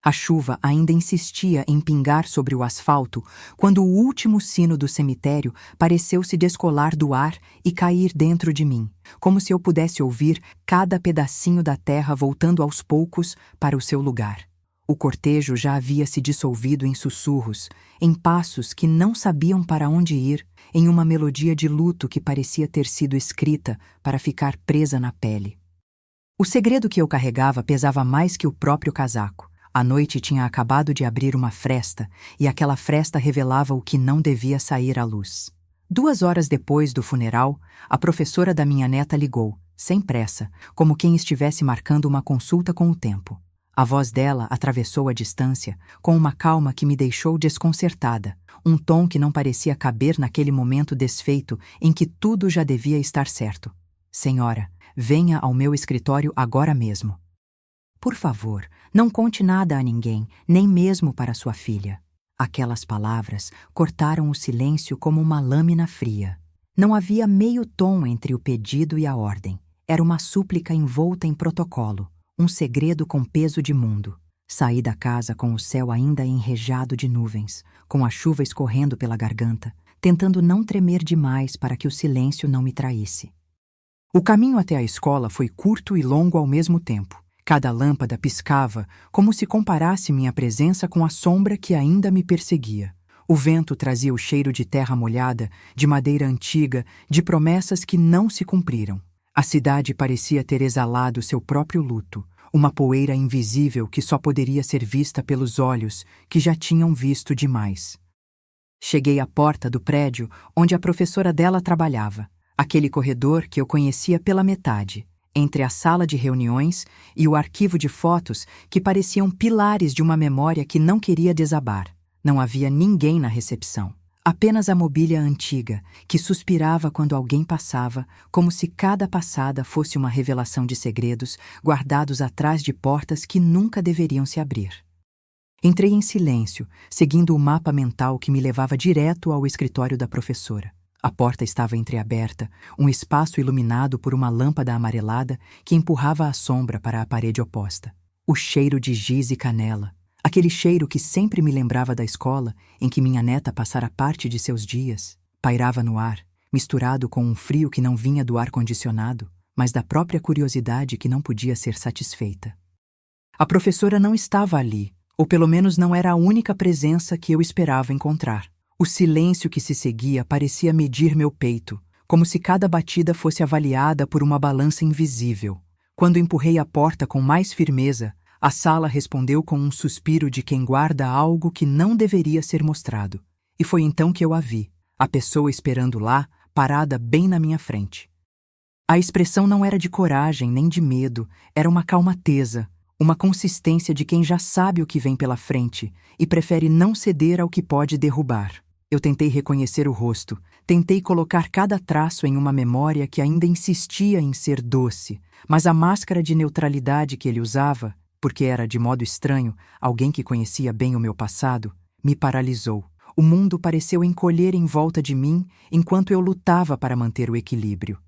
A chuva ainda insistia em pingar sobre o asfalto quando o último sino do cemitério pareceu se descolar do ar e cair dentro de mim, como se eu pudesse ouvir cada pedacinho da terra voltando aos poucos para o seu lugar. O cortejo já havia se dissolvido em sussurros, em passos que não sabiam para onde ir, em uma melodia de luto que parecia ter sido escrita para ficar presa na pele. O segredo que eu carregava pesava mais que o próprio casaco. A noite tinha acabado de abrir uma fresta, e aquela fresta revelava o que não devia sair à luz. 2 horas depois do funeral, a professora da minha neta ligou, sem pressa, como quem estivesse marcando uma consulta com o tempo. A voz dela atravessou a distância, com uma calma que me deixou desconcertada, um tom que não parecia caber naquele momento desfeito em que tudo já devia estar certo. Senhora, venha ao meu escritório agora mesmo. Por favor, não conte nada a ninguém, nem mesmo para sua filha. Aquelas palavras cortaram o silêncio como uma lâmina fria. Não havia meio tom entre o pedido e a ordem. Era uma súplica envolta em protocolo, um segredo com peso de mundo. Saí da casa com o céu ainda enrejado de nuvens, com a chuva escorrendo pela garganta, tentando não tremer demais para que o silêncio não me traísse. O caminho até a escola foi curto e longo ao mesmo tempo. Cada lâmpada piscava, como se comparasse minha presença com a sombra que ainda me perseguia. O vento trazia o cheiro de terra molhada, de madeira antiga, de promessas que não se cumpriram. A cidade parecia ter exalado seu próprio luto, uma poeira invisível que só poderia ser vista pelos olhos que já tinham visto demais. Cheguei à porta do prédio onde a professora dela trabalhava, aquele corredor que eu conhecia pela metade, entre a sala de reuniões e o arquivo de fotos que pareciam pilares de uma memória que não queria desabar. Não havia ninguém na recepção. Apenas a mobília antiga, que suspirava quando alguém passava, como se cada passada fosse uma revelação de segredos guardados atrás de portas que nunca deveriam se abrir. Entrei em silêncio, seguindo o mapa mental que me levava direto ao escritório da professora. A porta estava entreaberta, um espaço iluminado por uma lâmpada amarelada que empurrava a sombra para a parede oposta. O cheiro de giz e canela, aquele cheiro que sempre me lembrava da escola em que minha neta passara parte de seus dias, pairava no ar, misturado com um frio que não vinha do ar-condicionado, mas da própria curiosidade que não podia ser satisfeita. A professora não estava ali, ou pelo menos não era a única presença que eu esperava encontrar. O silêncio que se seguia parecia medir meu peito, como se cada batida fosse avaliada por uma balança invisível. Quando empurrei a porta com mais firmeza, a sala respondeu com um suspiro de quem guarda algo que não deveria ser mostrado. E foi então que eu a vi, a pessoa esperando lá, parada bem na minha frente. A expressão não era de coragem nem de medo, era uma calma tesa, uma consistência de quem já sabe o que vem pela frente e prefere não ceder ao que pode derrubar. Eu tentei reconhecer o rosto, tentei colocar cada traço em uma memória que ainda insistia em ser doce, mas a máscara de neutralidade que ele usava, porque era de modo estranho, alguém que conhecia bem o meu passado, me paralisou. O mundo pareceu encolher em volta de mim enquanto eu lutava para manter o equilíbrio.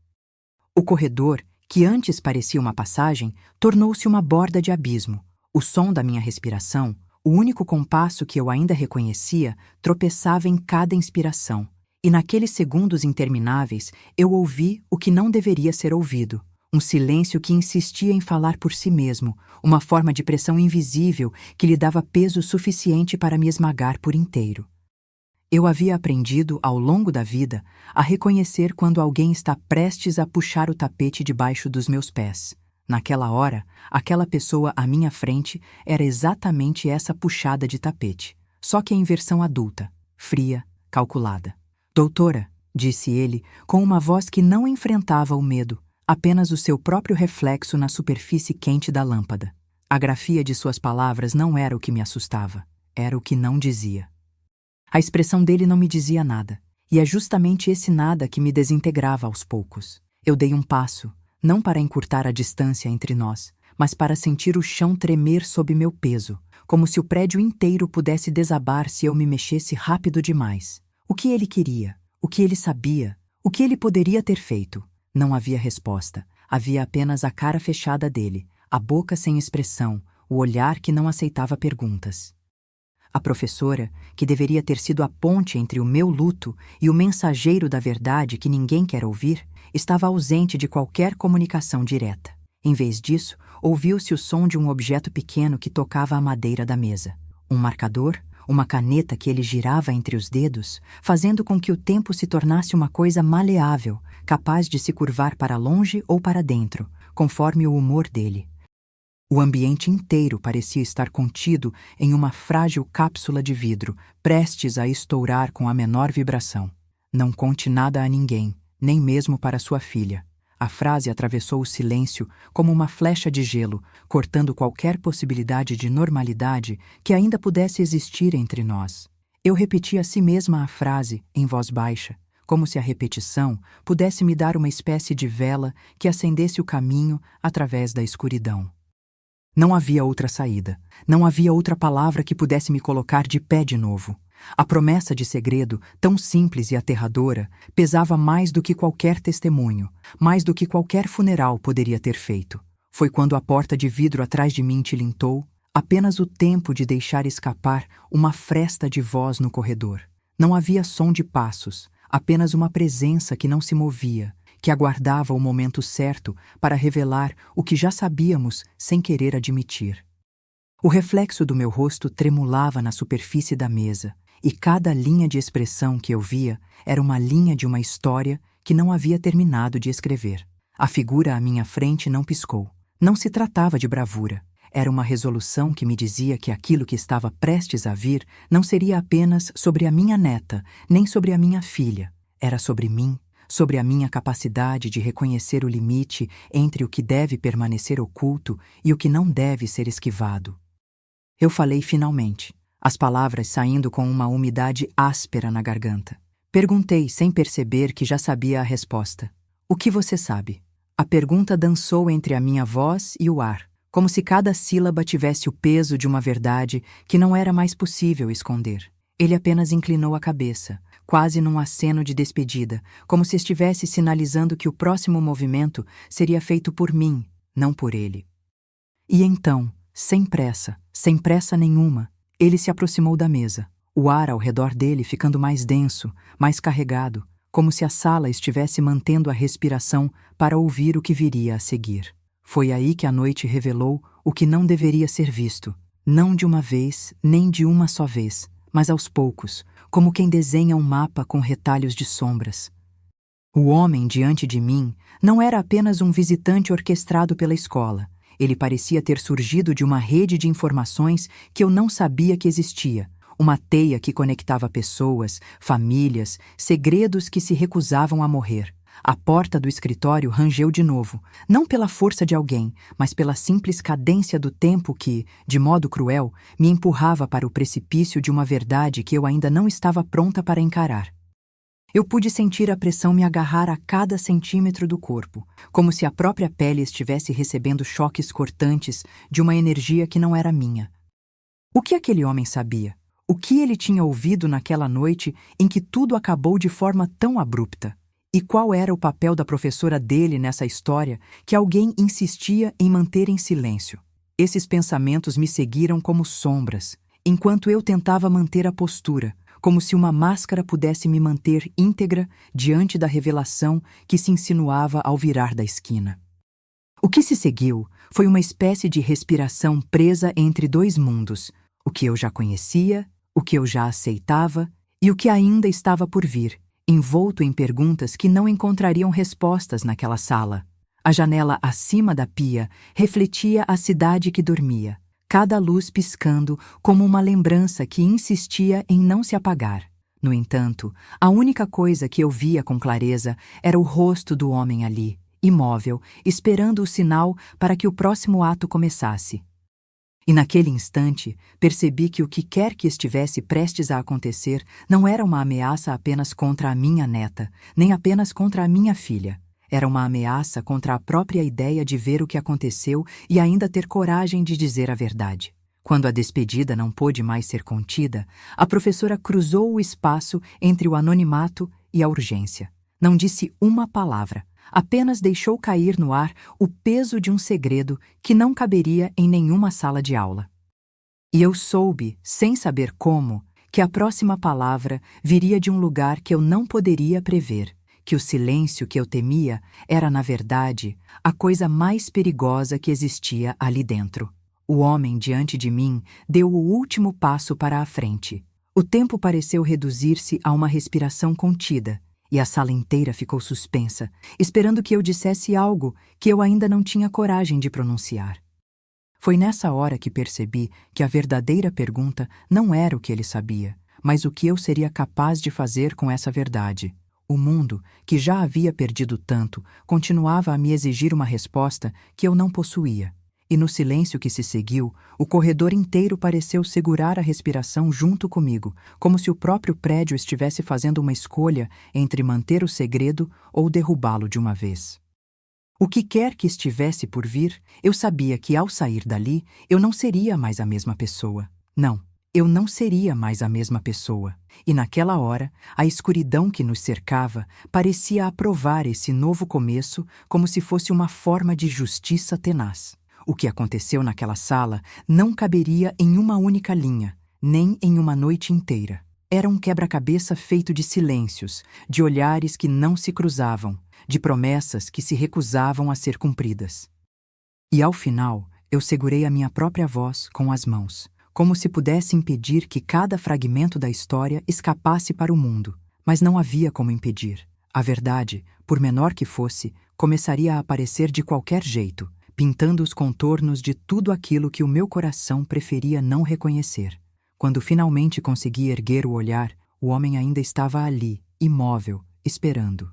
O corredor, que antes parecia uma passagem, tornou-se uma borda de abismo. O som da minha respiração, o único compasso que eu ainda reconhecia, tropeçava em cada inspiração. E naqueles segundos intermináveis, eu ouvi o que não deveria ser ouvido. Um silêncio que insistia em falar por si mesmo, uma forma de pressão invisível que lhe dava peso suficiente para me esmagar por inteiro. Eu havia aprendido, ao longo da vida, a reconhecer quando alguém está prestes a puxar o tapete debaixo dos meus pés. Naquela hora, aquela pessoa à minha frente era exatamente essa puxada de tapete, só que em versão adulta, fria, calculada. Doutora, disse ele, com uma voz que não enfrentava o medo, apenas o seu próprio reflexo na superfície quente da lâmpada. A grafia de suas palavras não era o que me assustava, era o que não dizia. A expressão dele não me dizia nada, e é justamente esse nada que me desintegrava aos poucos. Eu dei um passo, não para encurtar a distância entre nós, mas para sentir o chão tremer sob meu peso, como se o prédio inteiro pudesse desabar se eu me mexesse rápido demais. O que ele queria? O que ele sabia? O que ele poderia ter feito? Não havia resposta. Havia apenas a cara fechada dele, a boca sem expressão, o olhar que não aceitava perguntas. A professora, que deveria ter sido a ponte entre o meu luto e o mensageiro da verdade que ninguém quer ouvir, estava ausente de qualquer comunicação direta. Em vez disso, ouviu-se o som de um objeto pequeno que tocava a madeira da mesa. Um marcador, uma caneta que ele girava entre os dedos, fazendo com que o tempo se tornasse uma coisa maleável, capaz de se curvar para longe ou para dentro, conforme o humor dele. O ambiente inteiro parecia estar contido em uma frágil cápsula de vidro, prestes a estourar com a menor vibração. Não conte nada a ninguém, nem mesmo para sua filha. A frase atravessou o silêncio como uma flecha de gelo, cortando qualquer possibilidade de normalidade que ainda pudesse existir entre nós. Eu repeti a si mesma a frase, em voz baixa, como se a repetição pudesse me dar uma espécie de vela que acendesse o caminho através da escuridão. Não havia outra saída. Não havia outra palavra que pudesse me colocar de pé de novo. A promessa de segredo, tão simples e aterradora, pesava mais do que qualquer testemunho, mais do que qualquer funeral poderia ter feito. Foi quando a porta de vidro atrás de mim tilintou, apenas o tempo de deixar escapar uma fresta de voz no corredor. Não havia som de passos, apenas uma presença que não se movia, que aguardava o momento certo para revelar o que já sabíamos sem querer admitir. O reflexo do meu rosto tremulava na superfície da mesa, e cada linha de expressão que eu via era uma linha de uma história que não havia terminado de escrever. A figura à minha frente não piscou. Não se tratava de bravura. Era uma resolução que me dizia que aquilo que estava prestes a vir não seria apenas sobre a minha neta, nem sobre a minha filha. Era sobre mim, sobre a minha capacidade de reconhecer o limite entre o que deve permanecer oculto e o que não deve ser esquivado. Eu falei finalmente, as palavras saindo com uma umidade áspera na garganta. Perguntei sem perceber que já sabia a resposta. O que você sabe? A pergunta dançou entre a minha voz e o ar, como se cada sílaba tivesse o peso de uma verdade que não era mais possível esconder. Ele apenas inclinou a cabeça, quase num aceno de despedida, como se estivesse sinalizando que o próximo movimento seria feito por mim, não por ele. E então, sem pressa nenhuma, ele se aproximou da mesa, o ar ao redor dele ficando mais denso, mais carregado, como se a sala estivesse mantendo a respiração para ouvir o que viria a seguir. Foi aí que a noite revelou o que não deveria ser visto, não de uma vez, nem de uma só vez, mas aos poucos, como quem desenha um mapa com retalhos de sombras. O homem diante de mim não era apenas um visitante orquestrado pela escola. Ele parecia ter surgido de uma rede de informações que eu não sabia que existia, uma teia que conectava pessoas, famílias, segredos que se recusavam a morrer. A porta do escritório rangeu de novo, não pela força de alguém, mas pela simples cadência do tempo que, de modo cruel, me empurrava para o precipício de uma verdade que eu ainda não estava pronta para encarar. Eu pude sentir a pressão me agarrar a cada centímetro do corpo, como se a própria pele estivesse recebendo choques cortantes de uma energia que não era minha. O que aquele homem sabia? O que ele tinha ouvido naquela noite em que tudo acabou de forma tão abrupta? E qual era o papel da professora dele nessa história que alguém insistia em manter em silêncio? Esses pensamentos me seguiram como sombras, enquanto eu tentava manter a postura, como se uma máscara pudesse me manter íntegra diante da revelação que se insinuava ao virar da esquina. O que se seguiu foi uma espécie de respiração presa entre dois mundos, o que eu já conhecia, o que eu já aceitava e o que ainda estava por vir, envolto em perguntas que não encontrariam respostas naquela sala. A janela acima da pia refletia a cidade que dormia, cada luz piscando como uma lembrança que insistia em não se apagar. No entanto, a única coisa que eu via com clareza era o rosto do homem ali, imóvel, esperando o sinal para que o próximo ato começasse. E naquele instante, percebi que o que quer que estivesse prestes a acontecer não era uma ameaça apenas contra a minha neta, nem apenas contra a minha filha. Era uma ameaça contra a própria ideia de ver o que aconteceu e ainda ter coragem de dizer a verdade. Quando a despedida não pôde mais ser contida, a professora cruzou o espaço entre o anonimato e a urgência. Não disse uma palavra, apenas deixou cair no ar o peso de um segredo que não caberia em nenhuma sala de aula. E eu soube, sem saber como, que a próxima palavra viria de um lugar que eu não poderia prever, que o silêncio que eu temia era, na verdade, a coisa mais perigosa que existia ali dentro. O homem diante de mim deu o último passo para a frente. O tempo pareceu reduzir-se a uma respiração contida, e a sala inteira ficou suspensa, esperando que eu dissesse algo que eu ainda não tinha coragem de pronunciar. Foi nessa hora que percebi que a verdadeira pergunta não era o que ele sabia, mas o que eu seria capaz de fazer com essa verdade. O mundo, que já havia perdido tanto, continuava a me exigir uma resposta que eu não possuía. E no silêncio que se seguiu, o corredor inteiro pareceu segurar a respiração junto comigo, como se o próprio prédio estivesse fazendo uma escolha entre manter o segredo ou derrubá-lo de uma vez. O que quer que estivesse por vir, eu sabia que ao sair dali, eu não seria mais a mesma pessoa. Não, eu não seria mais a mesma pessoa. E naquela hora, a escuridão que nos cercava parecia aprovar esse novo começo como se fosse uma forma de justiça tenaz. O que aconteceu naquela sala não caberia em uma única linha, nem em uma noite inteira. Era um quebra-cabeça feito de silêncios, de olhares que não se cruzavam, de promessas que se recusavam a ser cumpridas. E ao final, eu segurei a minha própria voz com as mãos, como se pudesse impedir que cada fragmento da história escapasse para o mundo, mas não havia como impedir. A verdade, por menor que fosse, começaria a aparecer de qualquer jeito, pintando os contornos de tudo aquilo que o meu coração preferia não reconhecer. Quando finalmente consegui erguer o olhar, o homem ainda estava ali, imóvel, esperando.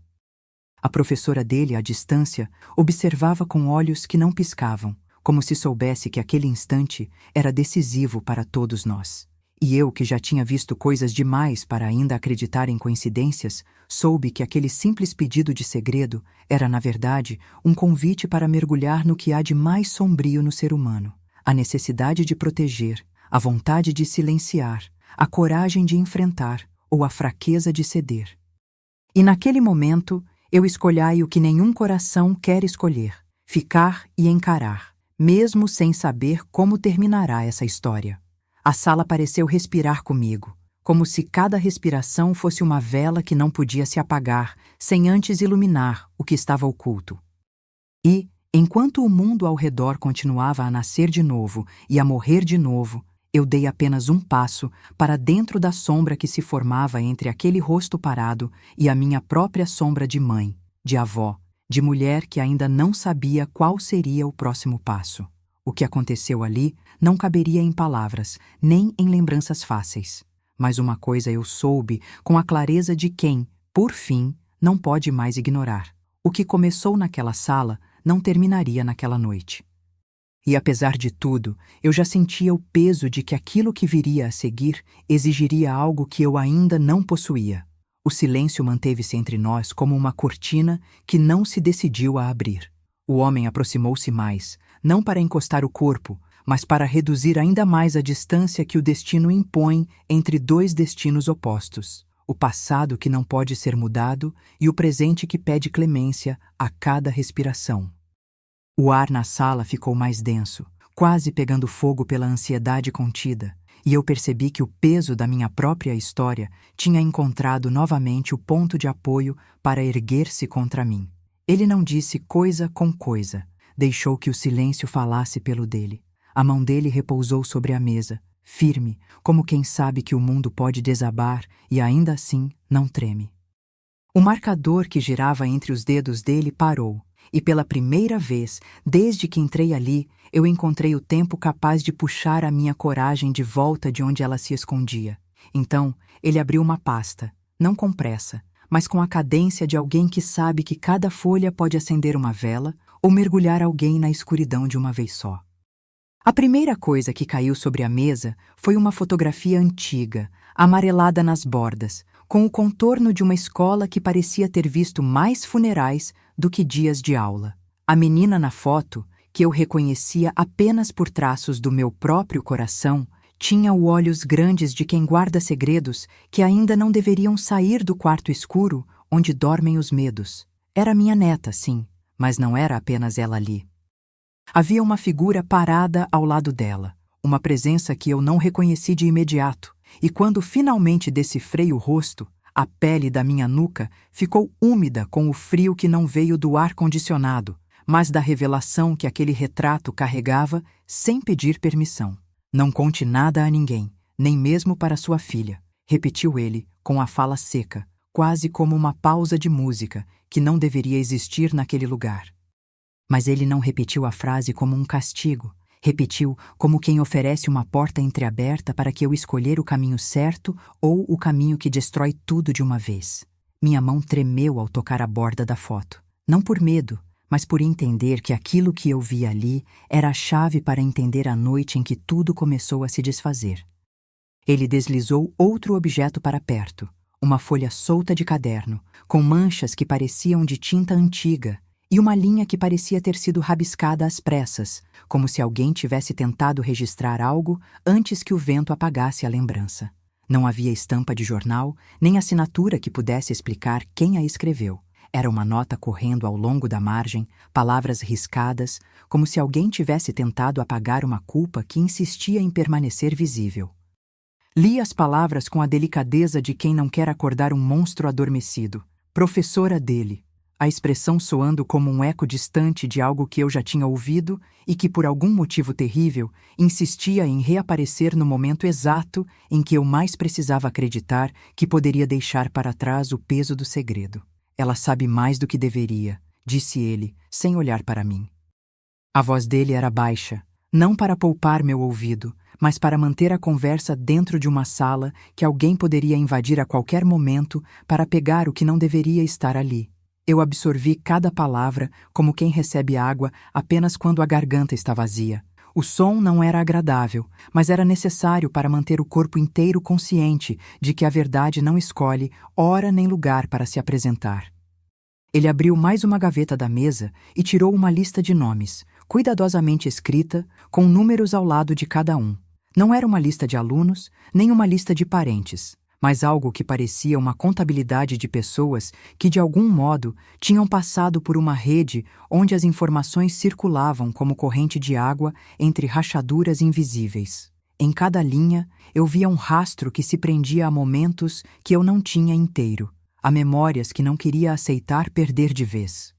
A professora dele, à distância, observava com olhos que não piscavam, como se soubesse que aquele instante era decisivo para todos nós. E eu, que já tinha visto coisas demais para ainda acreditar em coincidências, soube que aquele simples pedido de segredo era, na verdade, um convite para mergulhar no que há de mais sombrio no ser humano: a necessidade de proteger, a vontade de silenciar, a coragem de enfrentar ou a fraqueza de ceder. E naquele momento, eu escolhi o que nenhum coração quer escolher: ficar e encarar, mesmo sem saber como terminará essa história. A sala pareceu respirar comigo, como se cada respiração fosse uma vela que não podia se apagar sem antes iluminar o que estava oculto. E, enquanto o mundo ao redor continuava a nascer de novo e a morrer de novo, eu dei apenas um passo para dentro da sombra que se formava entre aquele rosto parado e a minha própria sombra de mãe, de avó, de mulher que ainda não sabia qual seria o próximo passo. O que aconteceu ali não caberia em palavras, nem em lembranças fáceis. Mas uma coisa eu soube com a clareza de quem, por fim, não pode mais ignorar: o que começou naquela sala não terminaria naquela noite. E apesar de tudo, eu já sentia o peso de que aquilo que viria a seguir exigiria algo que eu ainda não possuía. O silêncio manteve-se entre nós como uma cortina que não se decidiu a abrir. O homem aproximou-se mais, não para encostar o corpo, mas para reduzir ainda mais a distância que o destino impõe entre dois destinos opostos: o passado que não pode ser mudado e o presente que pede clemência a cada respiração. O ar na sala ficou mais denso, quase pegando fogo pela ansiedade contida, e eu percebi que o peso da minha própria história tinha encontrado novamente o ponto de apoio para erguer-se contra mim. Ele não disse coisa com coisa, deixou que o silêncio falasse pelo dele. A mão dele repousou sobre a mesa, firme, como quem sabe que o mundo pode desabar e ainda assim não treme. O marcador que girava entre os dedos dele parou, e pela primeira vez, desde que entrei ali, eu encontrei o tempo capaz de puxar a minha coragem de volta de onde ela se escondia. Então, ele abriu uma pasta, não com pressa, mas com a cadência de alguém que sabe que cada folha pode acender uma vela ou mergulhar alguém na escuridão de uma vez só. A primeira coisa que caiu sobre a mesa foi uma fotografia antiga, amarelada nas bordas, com o contorno de uma escola que parecia ter visto mais funerais do que dias de aula. A menina na foto, que eu reconhecia apenas por traços do meu próprio coração, tinha os olhos grandes de quem guarda segredos que ainda não deveriam sair do quarto escuro onde dormem os medos. Era minha neta, sim, mas não era apenas ela ali. Havia uma figura parada ao lado dela, uma presença que eu não reconheci de imediato, e quando finalmente decifrei o rosto, a pele da minha nuca ficou úmida com o frio que não veio do ar-condicionado, mas da revelação que aquele retrato carregava sem pedir permissão. Não conte nada a ninguém, nem mesmo para sua filha, repetiu ele com a fala seca, quase como uma pausa de música que não deveria existir naquele lugar. Mas ele não repetiu a frase como um castigo. Repetiu como quem oferece uma porta entreaberta para que eu escolher o caminho certo ou o caminho que destrói tudo de uma vez. Minha mão tremeu ao tocar a borda da foto. Não por medo, mas por entender que aquilo que eu vi ali era a chave para entender a noite em que tudo começou a se desfazer. Ele deslizou outro objeto para perto, uma folha solta de caderno, com manchas que pareciam de tinta antiga, e uma linha que parecia ter sido rabiscada às pressas, como se alguém tivesse tentado registrar algo antes que o vento apagasse a lembrança. Não havia estampa de jornal, nem assinatura que pudesse explicar quem a escreveu. Era uma nota correndo ao longo da margem, palavras riscadas, como se alguém tivesse tentado apagar uma culpa que insistia em permanecer visível. Li as palavras com a delicadeza de quem não quer acordar um monstro adormecido. Professora dele. A expressão soando como um eco distante de algo que eu já tinha ouvido e que, por algum motivo terrível, insistia em reaparecer no momento exato em que eu mais precisava acreditar que poderia deixar para trás o peso do segredo. Ela sabe mais do que deveria, disse ele, sem olhar para mim. A voz dele era baixa, não para poupar meu ouvido, mas para manter a conversa dentro de uma sala que alguém poderia invadir a qualquer momento para pegar o que não deveria estar ali. Eu absorvi cada palavra como quem recebe água apenas quando a garganta está vazia. O som não era agradável, mas era necessário para manter o corpo inteiro consciente de que a verdade não escolhe hora nem lugar para se apresentar. Ele abriu mais uma gaveta da mesa e tirou uma lista de nomes, cuidadosamente escrita, com números ao lado de cada um. Não era uma lista de alunos, nem uma lista de parentes, mas algo que parecia uma contabilidade de pessoas que, de algum modo, tinham passado por uma rede onde as informações circulavam como corrente de água entre rachaduras invisíveis. Em cada linha, eu via um rastro que se prendia a momentos que eu não tinha inteiro, a memórias que não queria aceitar perder de vez.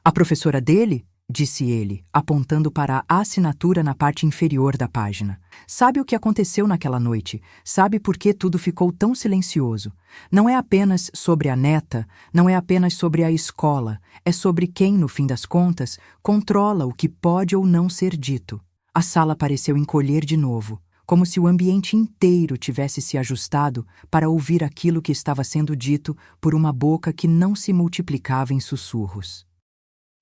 A professora dele, disse ele, apontando para a assinatura na parte inferior da página. Sabe o que aconteceu naquela noite? Sabe por que tudo ficou tão silencioso? Não é apenas sobre a neta, não é apenas sobre a escola, é sobre quem, no fim das contas, controla o que pode ou não ser dito. A sala pareceu encolher de novo, como se o ambiente inteiro tivesse se ajustado para ouvir aquilo que estava sendo dito por uma boca que não se multiplicava em sussurros.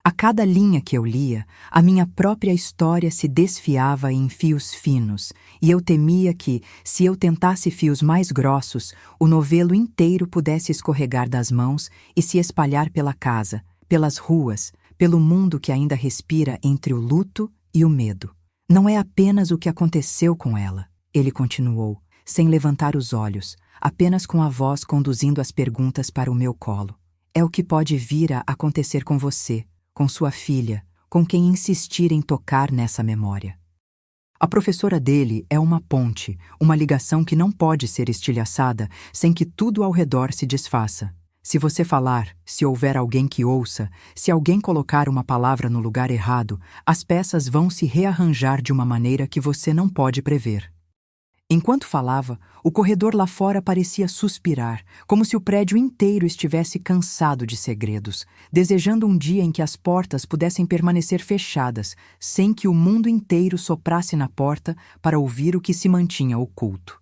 A cada linha que eu lia, a minha própria história se desfiava em fios finos, e eu temia que, se eu tentasse fios mais grossos, o novelo inteiro pudesse escorregar das mãos e se espalhar pela casa, pelas ruas, pelo mundo que ainda respira entre o luto e o medo. Não é apenas o que aconteceu com ela, ele continuou, sem levantar os olhos, apenas com a voz conduzindo as perguntas para o meu colo. É o que pode vir a acontecer com você, com sua filha, com quem insistir em tocar nessa memória. A professora dele é uma ponte, uma ligação que não pode ser estilhaçada sem que tudo ao redor se desfaça. Se você falar, se houver alguém que ouça, se alguém colocar uma palavra no lugar errado, as peças vão se rearranjar de uma maneira que você não pode prever. Enquanto falava, o corredor lá fora parecia suspirar, como se o prédio inteiro estivesse cansado de segredos, desejando um dia em que as portas pudessem permanecer fechadas, sem que o mundo inteiro soprasse na porta para ouvir o que se mantinha oculto.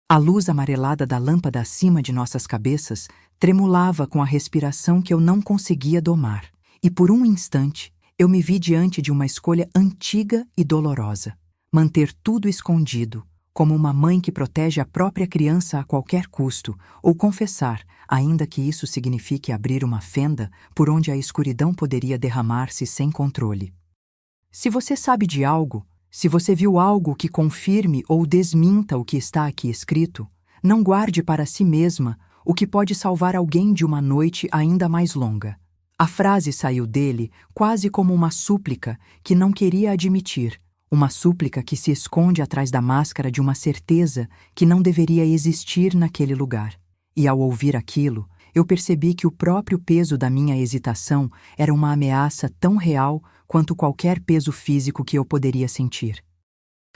A luz amarelada da lâmpada acima de nossas cabeças tremulava com a respiração que eu não conseguia domar, e por um instante eu me vi diante de uma escolha antiga e dolorosa: manter tudo escondido, como uma mãe que protege a própria criança a qualquer custo, ou confessar, ainda que isso signifique abrir uma fenda por onde a escuridão poderia derramar-se sem controle. Se você sabe de algo, se você viu algo que confirme ou desminta o que está aqui escrito, não guarde para si mesma o que pode salvar alguém de uma noite ainda mais longa. A frase saiu dele quase como uma súplica que não queria admitir, uma súplica que se esconde atrás da máscara de uma certeza que não deveria existir naquele lugar. E ao ouvir aquilo, eu percebi que o próprio peso da minha hesitação era uma ameaça tão real quanto qualquer peso físico que eu poderia sentir.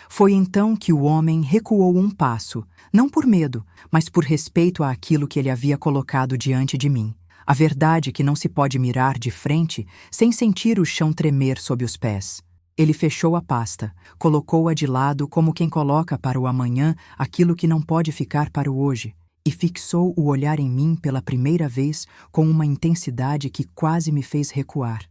Foi então que o homem recuou um passo, não por medo, mas por respeito àquilo que ele havia colocado diante de mim. A verdade que não se pode mirar de frente sem sentir o chão tremer sob os pés. Ele fechou a pasta, colocou-a de lado como quem coloca para o amanhã aquilo que não pode ficar para o hoje, e fixou o olhar em mim pela primeira vez com uma intensidade que quase me fez recuar.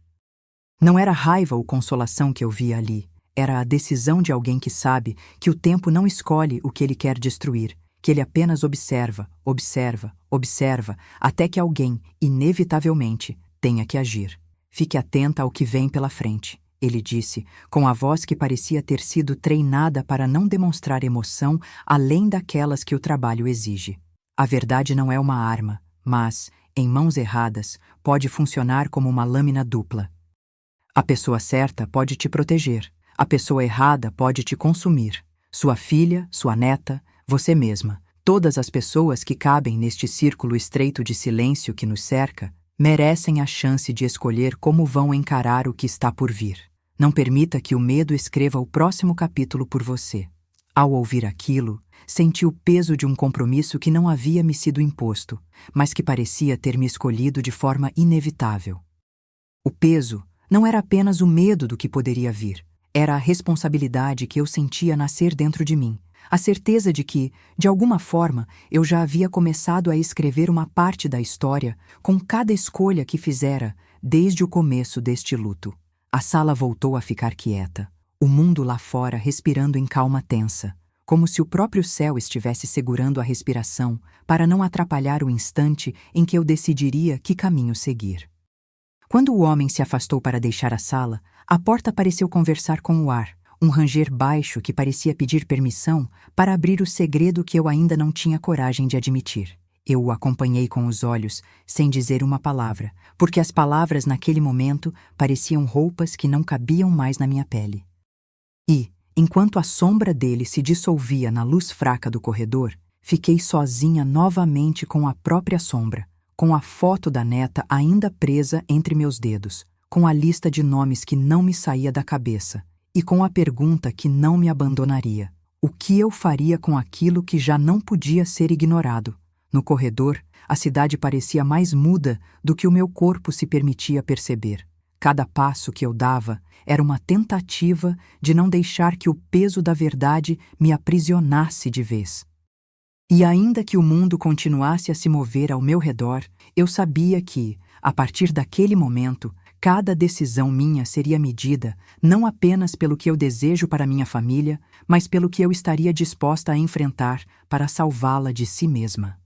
Não era raiva ou consolação que eu via ali, era a decisão de alguém que sabe que o tempo não escolhe o que ele quer destruir, que ele apenas observa, observa, observa, até que alguém, inevitavelmente, tenha que agir. Fique atenta ao que vem pela frente, ele disse, com a voz que parecia ter sido treinada para não demonstrar emoção além daquelas que o trabalho exige. A verdade não é uma arma, mas, em mãos erradas, pode funcionar como uma lâmina dupla. A pessoa certa pode te proteger, a pessoa errada pode te consumir. Sua filha, sua neta, você mesma, todas as pessoas que cabem neste círculo estreito de silêncio que nos cerca, merecem a chance de escolher como vão encarar o que está por vir. Não permita que o medo escreva o próximo capítulo por você. Ao ouvir aquilo, senti o peso de um compromisso que não havia me sido imposto, mas que parecia ter me escolhido de forma inevitável. O peso não era apenas o medo do que poderia vir, era a responsabilidade que eu sentia nascer dentro de mim, a certeza de que, de alguma forma, eu já havia começado a escrever uma parte da história com cada escolha que fizera desde o começo deste luto. A sala voltou a ficar quieta, o mundo lá fora respirando em calma tensa, como se o próprio céu estivesse segurando a respiração para não atrapalhar o instante em que eu decidiria que caminho seguir. Quando o homem se afastou para deixar a sala, a porta pareceu conversar com o ar, um ranger baixo que parecia pedir permissão para abrir o segredo que eu ainda não tinha coragem de admitir. Eu o acompanhei com os olhos, sem dizer uma palavra, porque as palavras naquele momento pareciam roupas que não cabiam mais na minha pele. E, enquanto a sombra dele se dissolvia na luz fraca do corredor, fiquei sozinha novamente com a própria sombra, com a foto da neta ainda presa entre meus dedos, com a lista de nomes que não me saía da cabeça, e com a pergunta que não me abandonaria. O que eu faria com aquilo que já não podia ser ignorado? No corredor, a cidade parecia mais muda do que o meu corpo se permitia perceber. Cada passo que eu dava era uma tentativa de não deixar que o peso da verdade me aprisionasse de vez. E ainda que o mundo continuasse a se mover ao meu redor, eu sabia que, a partir daquele momento, cada decisão minha seria medida não apenas pelo que eu desejo para minha família, mas pelo que eu estaria disposta a enfrentar para salvá-la de si mesma.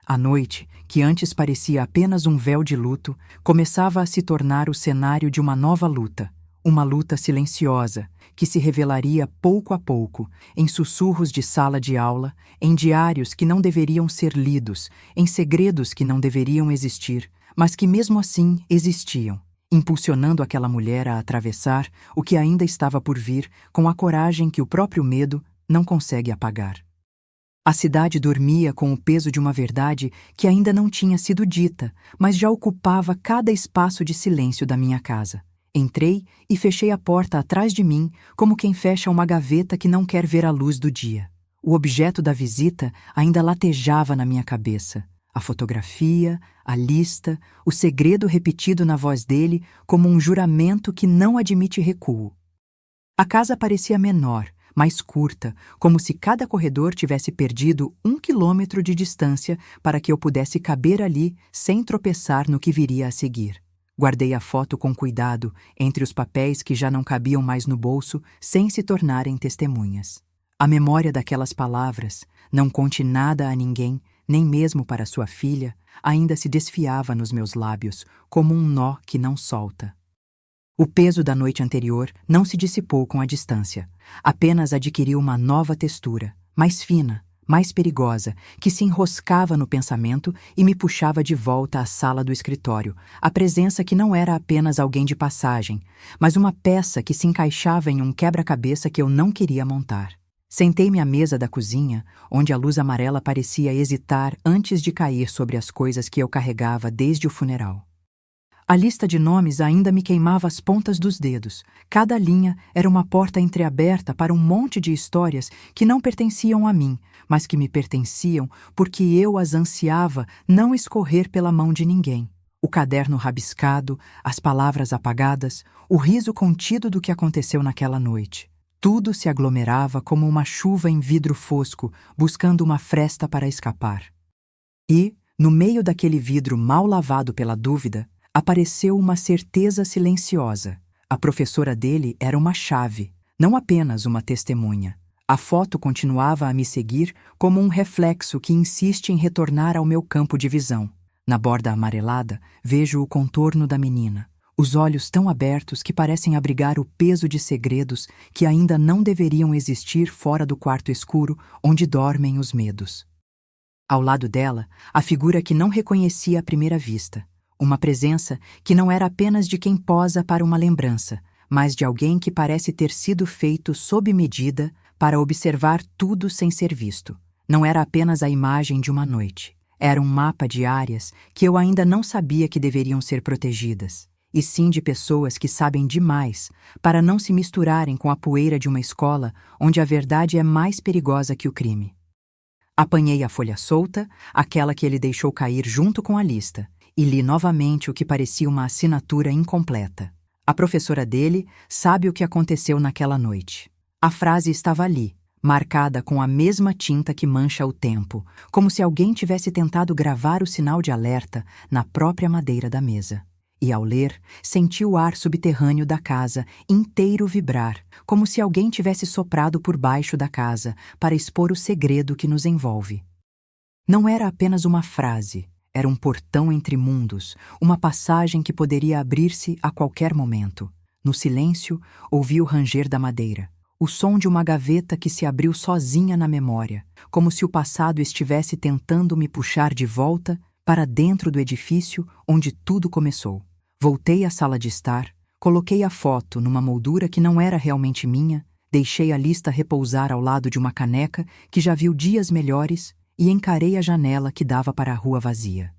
A noite, que antes parecia apenas um véu de luto, começava a se tornar o cenário de uma nova luta, uma luta silenciosa, que se revelaria pouco a pouco, em sussurros de sala de aula, em diários que não deveriam ser lidos, em segredos que não deveriam existir, mas que mesmo assim existiam, impulsionando aquela mulher a atravessar o que ainda estava por vir com a coragem que o próprio medo não consegue apagar. A cidade dormia com o peso de uma verdade que ainda não tinha sido dita, mas já ocupava cada espaço de silêncio da minha casa. Entrei e fechei a porta atrás de mim, como quem fecha uma gaveta que não quer ver a luz do dia. O objeto da visita ainda latejava na minha cabeça. A fotografia, a lista, o segredo repetido na voz dele como um juramento que não admite recuo. A casa parecia menor, mais curta, como se cada corredor tivesse perdido 1 quilômetro de distância para que eu pudesse caber ali sem tropeçar no que viria a seguir. Guardei a foto com cuidado entre os papéis que já não cabiam mais no bolso sem se tornarem testemunhas. A memória daquelas palavras, não conte nada a ninguém, nem mesmo para sua filha, ainda se desfiava nos meus lábios como um nó que não solta. O peso da noite anterior não se dissipou com a distância, apenas adquiriu uma nova textura, mais fina, mais perigosa, que se enroscava no pensamento e me puxava de volta à sala do escritório, a presença que não era apenas alguém de passagem, mas uma peça que se encaixava em um quebra-cabeça que eu não queria montar. Sentei-me à mesa da cozinha, onde a luz amarela parecia hesitar antes de cair sobre as coisas que eu carregava desde o funeral. A lista de nomes ainda me queimava as pontas dos dedos. Cada linha era uma porta entreaberta para um monte de histórias que não pertenciam a mim, mas que me pertenciam porque eu as ansiava não escorrer pela mão de ninguém. O caderno rabiscado, as palavras apagadas, o riso contido do que aconteceu naquela noite. Tudo se aglomerava como uma chuva em vidro fosco, buscando uma fresta para escapar. E, no meio daquele vidro mal lavado pela dúvida, apareceu uma certeza silenciosa. A professora dele era uma chave, não apenas uma testemunha. A foto continuava a me seguir como um reflexo que insiste em retornar ao meu campo de visão. Na borda amarelada, vejo o contorno da menina, os olhos tão abertos que parecem abrigar o peso de segredos que ainda não deveriam existir fora do quarto escuro onde dormem os medos. Ao lado dela, a figura que não reconhecia à primeira vista. Uma presença que não era apenas de quem posa para uma lembrança, mas de alguém que parece ter sido feito sob medida para observar tudo sem ser visto. Não era apenas a imagem de uma noite. Era um mapa de áreas que eu ainda não sabia que deveriam ser protegidas, e sim de pessoas que sabem demais para não se misturarem com a poeira de uma escola onde a verdade é mais perigosa que o crime. Apanhei a folha solta, aquela que ele deixou cair junto com a lista, e li novamente o que parecia uma assinatura incompleta. A professora dele sabe o que aconteceu naquela noite. A frase estava ali, marcada com a mesma tinta que mancha o tempo, como se alguém tivesse tentado gravar o sinal de alerta na própria madeira da mesa. E ao ler, senti o ar subterrâneo da casa inteiro vibrar, como se alguém tivesse soprado por baixo da casa para expor o segredo que nos envolve. Não era apenas uma frase. Era um portão entre mundos, uma passagem que poderia abrir-se a qualquer momento. No silêncio, ouvi o ranger da madeira, o som de uma gaveta que se abriu sozinha na memória, como se o passado estivesse tentando me puxar de volta para dentro do edifício onde tudo começou. Voltei à sala de estar, coloquei a foto numa moldura que não era realmente minha, deixei a lista repousar ao lado de uma caneca que já viu dias melhores e encarei a janela que dava para a rua vazia.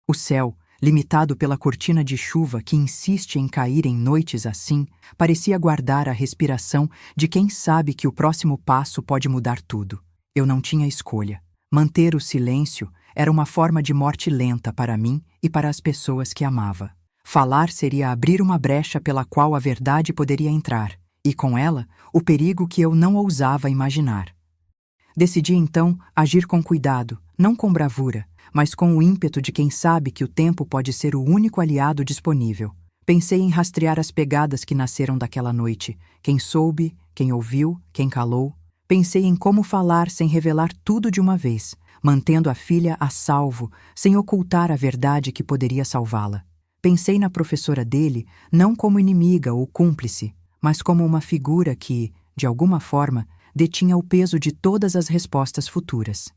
O céu, limitado pela cortina de chuva que insiste em cair em noites assim, parecia guardar a respiração de quem sabe que o próximo passo pode mudar tudo. Eu não tinha escolha. Manter o silêncio era uma forma de morte lenta para mim e para as pessoas que amava. Falar seria abrir uma brecha pela qual a verdade poderia entrar, e com ela, o perigo que eu não ousava imaginar. Decidi então agir com cuidado, não com bravura, mas com o ímpeto de quem sabe que o tempo pode ser o único aliado disponível. Pensei em rastrear as pegadas que nasceram daquela noite, quem soube, quem ouviu, quem calou. Pensei em como falar sem revelar tudo de uma vez, mantendo a filha a salvo, sem ocultar a verdade que poderia salvá-la. Pensei na professora dele não como inimiga ou cúmplice, mas como uma figura que, de alguma forma, detinha o peso de todas as respostas futuras.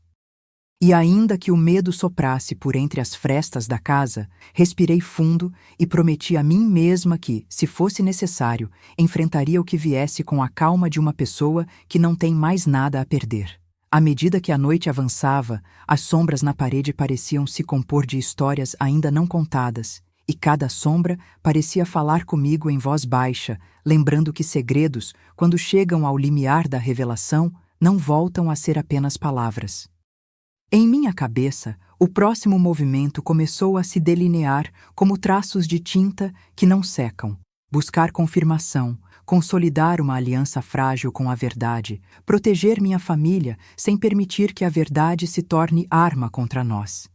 E ainda que o medo soprasse por entre as frestas da casa, respirei fundo e prometi a mim mesma que, se fosse necessário, enfrentaria o que viesse com a calma de uma pessoa que não tem mais nada a perder. À medida que a noite avançava, as sombras na parede pareciam se compor de histórias ainda não contadas, e cada sombra parecia falar comigo em voz baixa, lembrando que segredos, quando chegam ao limiar da revelação, não voltam a ser apenas palavras. Em minha cabeça, o próximo movimento começou a se delinear como traços de tinta que não secam. Buscar confirmação, consolidar uma aliança frágil com a verdade, proteger minha família sem permitir que a verdade se torne arma contra nós.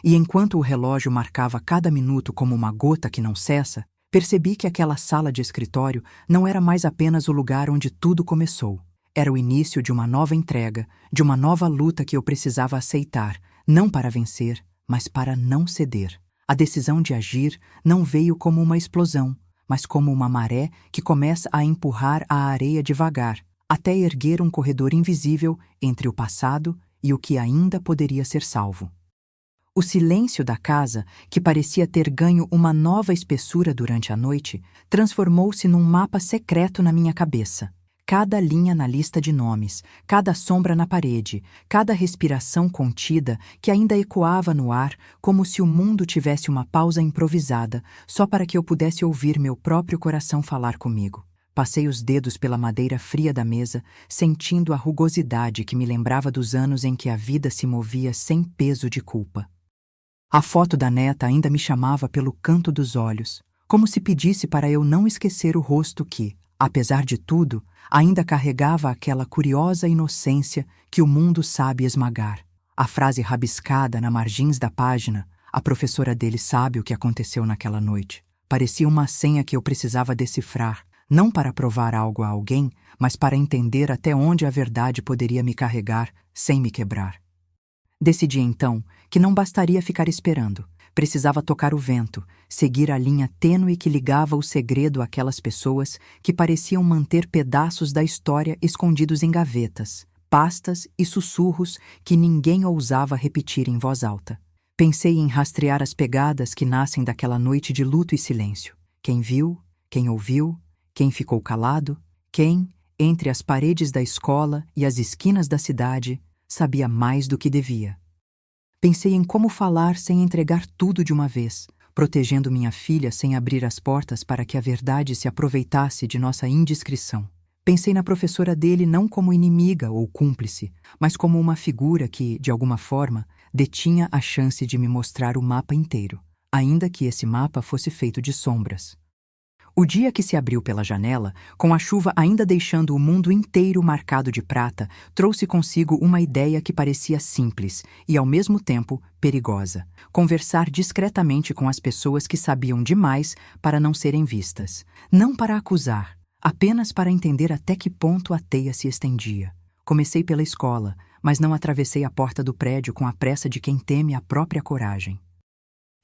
E enquanto o relógio marcava cada minuto como uma gota que não cessa, percebi que aquela sala de escritório não era mais apenas o lugar onde tudo começou. Era o início de uma nova entrega, de uma nova luta que eu precisava aceitar, não para vencer, mas para não ceder. A decisão de agir não veio como uma explosão, mas como uma maré que começa a empurrar a areia devagar, até erguer um corredor invisível entre o passado e o que ainda poderia ser salvo. O silêncio da casa, que parecia ter ganho uma nova espessura durante a noite, transformou-se num mapa secreto na minha cabeça. Cada linha na lista de nomes, cada sombra na parede, cada respiração contida que ainda ecoava no ar como se o mundo tivesse uma pausa improvisada só para que eu pudesse ouvir meu próprio coração falar comigo. Passei os dedos pela madeira fria da mesa, sentindo a rugosidade que me lembrava dos anos em que a vida se movia sem peso de culpa. A foto da neta ainda me chamava pelo canto dos olhos, como se pedisse para eu não esquecer o rosto que, apesar de tudo, ainda carregava aquela curiosa inocência que o mundo sabe esmagar. A frase rabiscada na margens da página, a professora dele sabe o que aconteceu naquela noite, parecia uma senha que eu precisava decifrar, não para provar algo a alguém, mas para entender até onde a verdade poderia me carregar sem me quebrar. Decidi então que não bastaria ficar esperando. Precisava tocar o vento, seguir a linha tênue que ligava o segredo àquelas pessoas que pareciam manter pedaços da história escondidos em gavetas, pastas e sussurros que ninguém ousava repetir em voz alta. Pensei em rastrear as pegadas que nascem daquela noite de luto e silêncio. Quem viu, quem ouviu, quem ficou calado, quem, entre as paredes da escola e as esquinas da cidade, sabia mais do que devia. Pensei em como falar sem entregar tudo de uma vez, protegendo minha filha sem abrir as portas para que a verdade se aproveitasse de nossa indiscrição. Pensei na professora dele não como inimiga ou cúmplice, mas como uma figura que, de alguma forma, detinha a chance de me mostrar o mapa inteiro, ainda que esse mapa fosse feito de sombras. O dia que se abriu pela janela, com a chuva ainda deixando o mundo inteiro marcado de prata, trouxe consigo uma ideia que parecia simples e, ao mesmo tempo, perigosa. Conversar discretamente com as pessoas que sabiam demais para não serem vistas. Não para acusar, apenas para entender até que ponto a teia se estendia. Comecei pela escola, mas não atravessei a porta do prédio com a pressa de quem teme a própria coragem.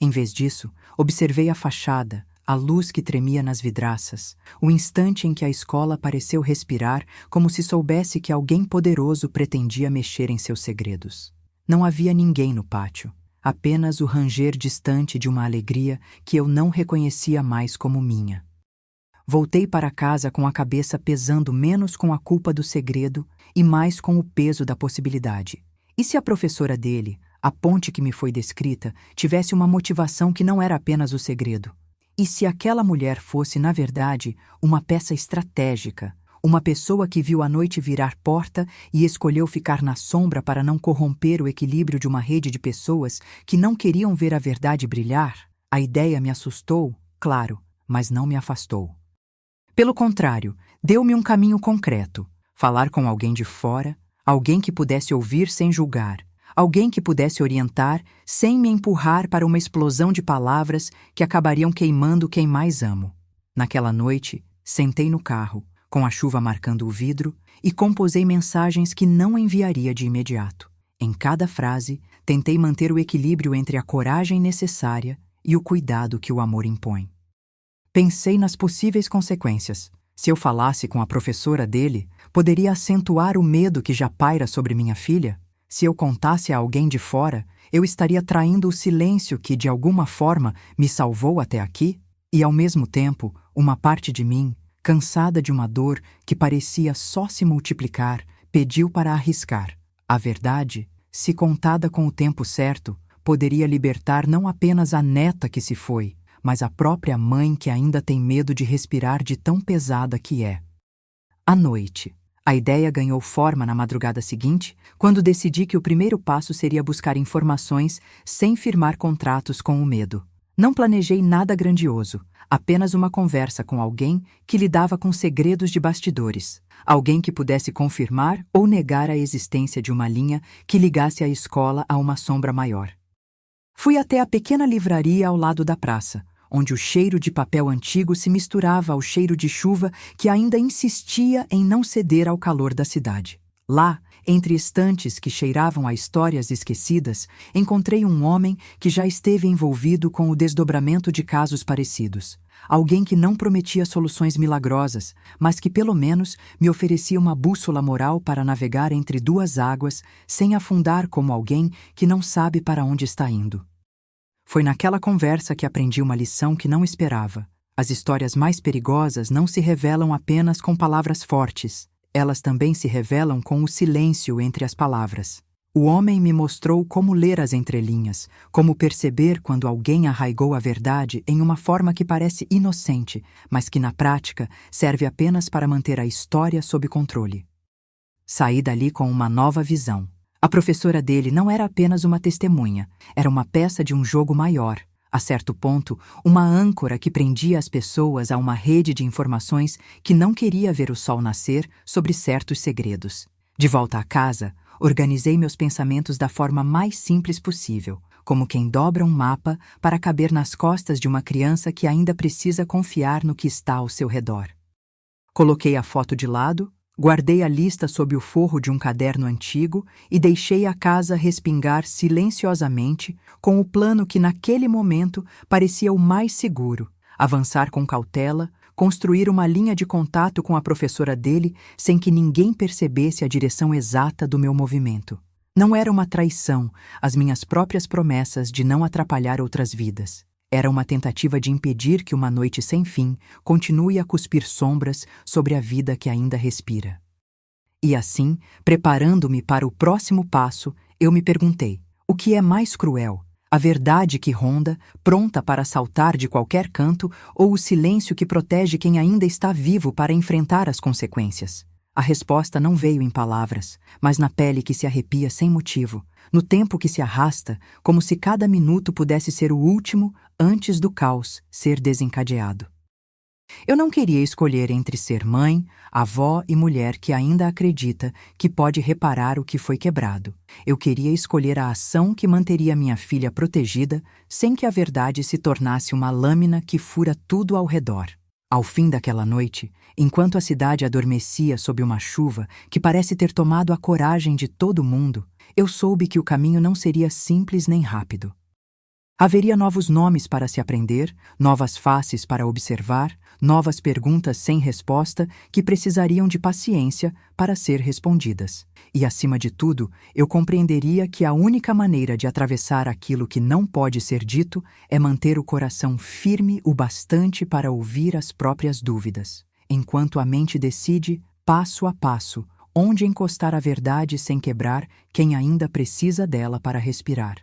Em vez disso, observei a fachada, a luz que tremia nas vidraças, o instante em que a escola pareceu respirar como se soubesse que alguém poderoso pretendia mexer em seus segredos. Não havia ninguém no pátio, apenas o ranger distante de uma alegria que eu não reconhecia mais como minha. Voltei para casa com a cabeça pesando menos com a culpa do segredo e mais com o peso da possibilidade. E se a professora dele, a ponte que me foi descrita, tivesse uma motivação que não era apenas o segredo? E se aquela mulher fosse, na verdade, uma peça estratégica, uma pessoa que viu a noite virar porta e escolheu ficar na sombra para não corromper o equilíbrio de uma rede de pessoas que não queriam ver a verdade brilhar? A ideia me assustou, claro, mas não me afastou. Pelo contrário, deu-me um caminho concreto: falar com alguém de fora, alguém que pudesse ouvir sem julgar, alguém que pudesse orientar sem me empurrar para uma explosão de palavras que acabariam queimando quem mais amo. Naquela noite, sentei no carro, com a chuva marcando o vidro, e composei mensagens que não enviaria de imediato. Em cada frase, tentei manter o equilíbrio entre a coragem necessária e o cuidado que o amor impõe. Pensei nas possíveis consequências. Se eu falasse com a professora dele, poderia acentuar o medo que já paira sobre minha filha? Se eu contasse a alguém de fora, eu estaria traindo o silêncio que, de alguma forma, me salvou até aqui? E, ao mesmo tempo, uma parte de mim, cansada de uma dor que parecia só se multiplicar, pediu para arriscar. A verdade, se contada com o tempo certo, poderia libertar não apenas a neta que se foi, mas a própria mãe que ainda tem medo de respirar de tão pesada que é. À noite. A ideia ganhou forma na madrugada seguinte, quando decidi que o primeiro passo seria buscar informações sem firmar contratos com o medo. Não planejei nada grandioso, apenas uma conversa com alguém que lidava com segredos de bastidores, alguém que pudesse confirmar ou negar a existência de uma linha que ligasse a escola a uma sombra maior. Fui até a pequena livraria ao lado da praça, onde o cheiro de papel antigo se misturava ao cheiro de chuva que ainda insistia em não ceder ao calor da cidade. Lá, Entre estantes que cheiravam a histórias esquecidas, encontrei um homem que já esteve envolvido com o desdobramento de casos parecidos. Alguém que não prometia soluções milagrosas, mas que pelo menos me oferecia uma bússola moral para navegar entre duas águas sem afundar como alguém que não sabe para onde está indo. Foi naquela conversa que aprendi uma lição que não esperava. As histórias mais perigosas não se revelam apenas com palavras fortes. Elas também se revelam com o silêncio entre as palavras. O homem me mostrou como ler as entrelinhas, como perceber quando alguém arraigou a verdade em uma forma que parece inocente, mas que na prática serve apenas para manter a história sob controle. Saí dali com uma nova visão. A professora dele não era apenas uma testemunha, era uma peça de um jogo maior. A certo ponto, uma âncora que prendia as pessoas a uma rede de informações que não queria ver o sol nascer sobre certos segredos. De volta à casa, organizei meus pensamentos da forma mais simples possível, como quem dobra um mapa para caber nas costas de uma criança que ainda precisa confiar no que está ao seu redor. Coloquei a foto de lado, guardei a lista sob o forro de um caderno antigo e deixei a casa respingar silenciosamente com o plano que naquele momento parecia o mais seguro: avançar com cautela, construir uma linha de contato com a professora dele sem que ninguém percebesse a direção exata do meu movimento. Não era uma traição às minhas próprias promessas de não atrapalhar outras vidas. Era uma tentativa de impedir que uma noite sem fim continue a cuspir sombras sobre a vida que ainda respira. E assim, preparando-me para o próximo passo, eu me perguntei: o que é mais cruel? A verdade que ronda, pronta para saltar de qualquer canto, ou o silêncio que protege quem ainda está vivo para enfrentar as consequências? A resposta não veio em palavras, mas na pele que se arrepia sem motivo, no tempo que se arrasta, como se cada minuto pudesse ser o último antes do caos ser desencadeado. Eu não queria escolher entre ser mãe, avó e mulher que ainda acredita que pode reparar o que foi quebrado. Eu queria escolher a ação que manteria minha filha protegida sem que a verdade se tornasse uma lâmina que fura tudo ao redor. Ao fim daquela noite, enquanto a cidade adormecia sob uma chuva que parece ter tomado a coragem de todo mundo, eu soube que o caminho não seria simples nem rápido. Haveria novos nomes para se aprender, novas faces para observar, novas perguntas sem resposta que precisariam de paciência para ser respondidas. E, acima de tudo, eu compreenderia que a única maneira de atravessar aquilo que não pode ser dito é manter o coração firme o bastante para ouvir as próprias dúvidas, enquanto a mente decide, passo a passo, onde encostar a verdade sem quebrar quem ainda precisa dela para respirar.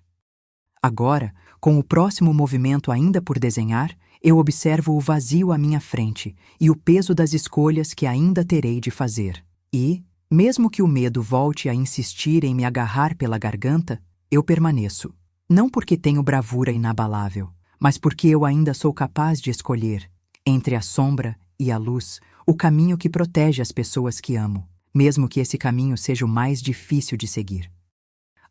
Agora, com o próximo movimento ainda por desenhar, eu observo o vazio à minha frente e o peso das escolhas que ainda terei de fazer. E, mesmo que o medo volte a insistir em me agarrar pela garganta, eu permaneço. Não porque tenho bravura inabalável, mas porque eu ainda sou capaz de escolher, entre a sombra e a luz, o caminho que protege as pessoas que amo, mesmo que esse caminho seja o mais difícil de seguir.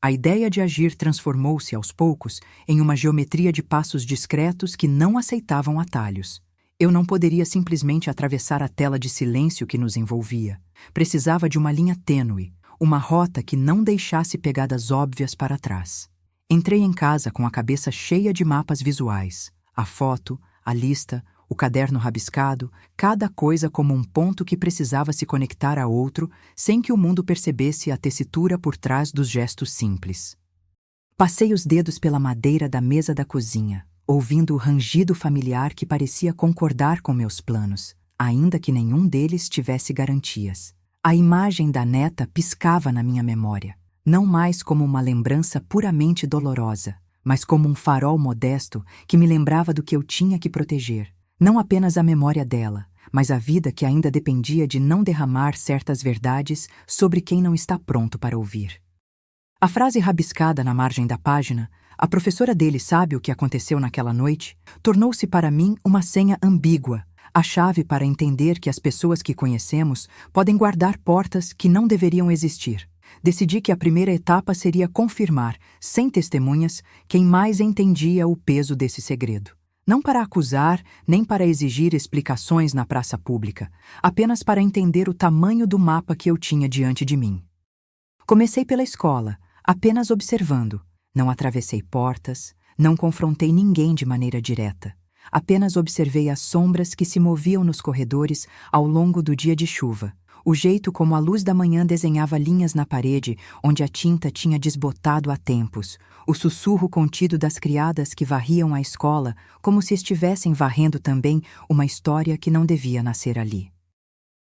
A ideia de agir transformou-se aos poucos em uma geometria de passos discretos que não aceitavam atalhos. Eu não poderia simplesmente atravessar a tela de silêncio que nos envolvia. Precisava de uma linha tênue, uma rota que não deixasse pegadas óbvias para trás. Entrei em casa com a cabeça cheia de mapas visuais, a foto, a lista, o caderno rabiscado, cada coisa como um ponto que precisava se conectar a outro, sem que o mundo percebesse a tessitura por trás dos gestos simples. Passei os dedos pela madeira da mesa da cozinha, ouvindo o rangido familiar que parecia concordar com meus planos, ainda que nenhum deles tivesse garantias. A imagem da neta piscava na minha memória, não mais como uma lembrança puramente dolorosa, mas como um farol modesto que me lembrava do que eu tinha que proteger. Não apenas a memória dela, mas a vida que ainda dependia de não derramar certas verdades sobre quem não está pronto para ouvir. A frase rabiscada na margem da página, "A professora dele sabe o que aconteceu naquela noite", tornou-se para mim uma senha ambígua, a chave para entender que as pessoas que conhecemos podem guardar portas que não deveriam existir. Decidi que a primeira etapa seria confirmar, sem testemunhas, quem mais entendia o peso desse segredo. Não para acusar, nem para exigir explicações na praça pública, apenas para entender o tamanho do mapa que eu tinha diante de mim. Comecei pela escola, apenas observando. Não atravessei portas, não confrontei ninguém de maneira direta. Apenas observei as sombras que se moviam nos corredores ao longo do dia de chuva, o jeito como a luz da manhã desenhava linhas na parede onde a tinta tinha desbotado há tempos, o sussurro contido das criadas que varriam a escola como se estivessem varrendo também uma história que não devia nascer ali.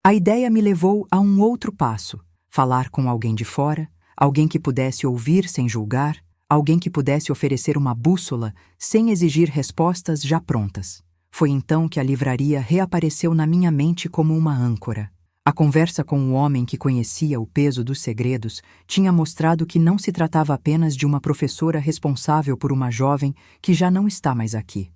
A ideia me levou a um outro passo: falar com alguém de fora, alguém que pudesse ouvir sem julgar, alguém que pudesse oferecer uma bússola sem exigir respostas já prontas. Foi então que a livraria reapareceu na minha mente como uma âncora. A conversa com o homem que conhecia o peso dos segredos tinha mostrado que não se tratava apenas de uma professora responsável por uma jovem que já não está mais aqui.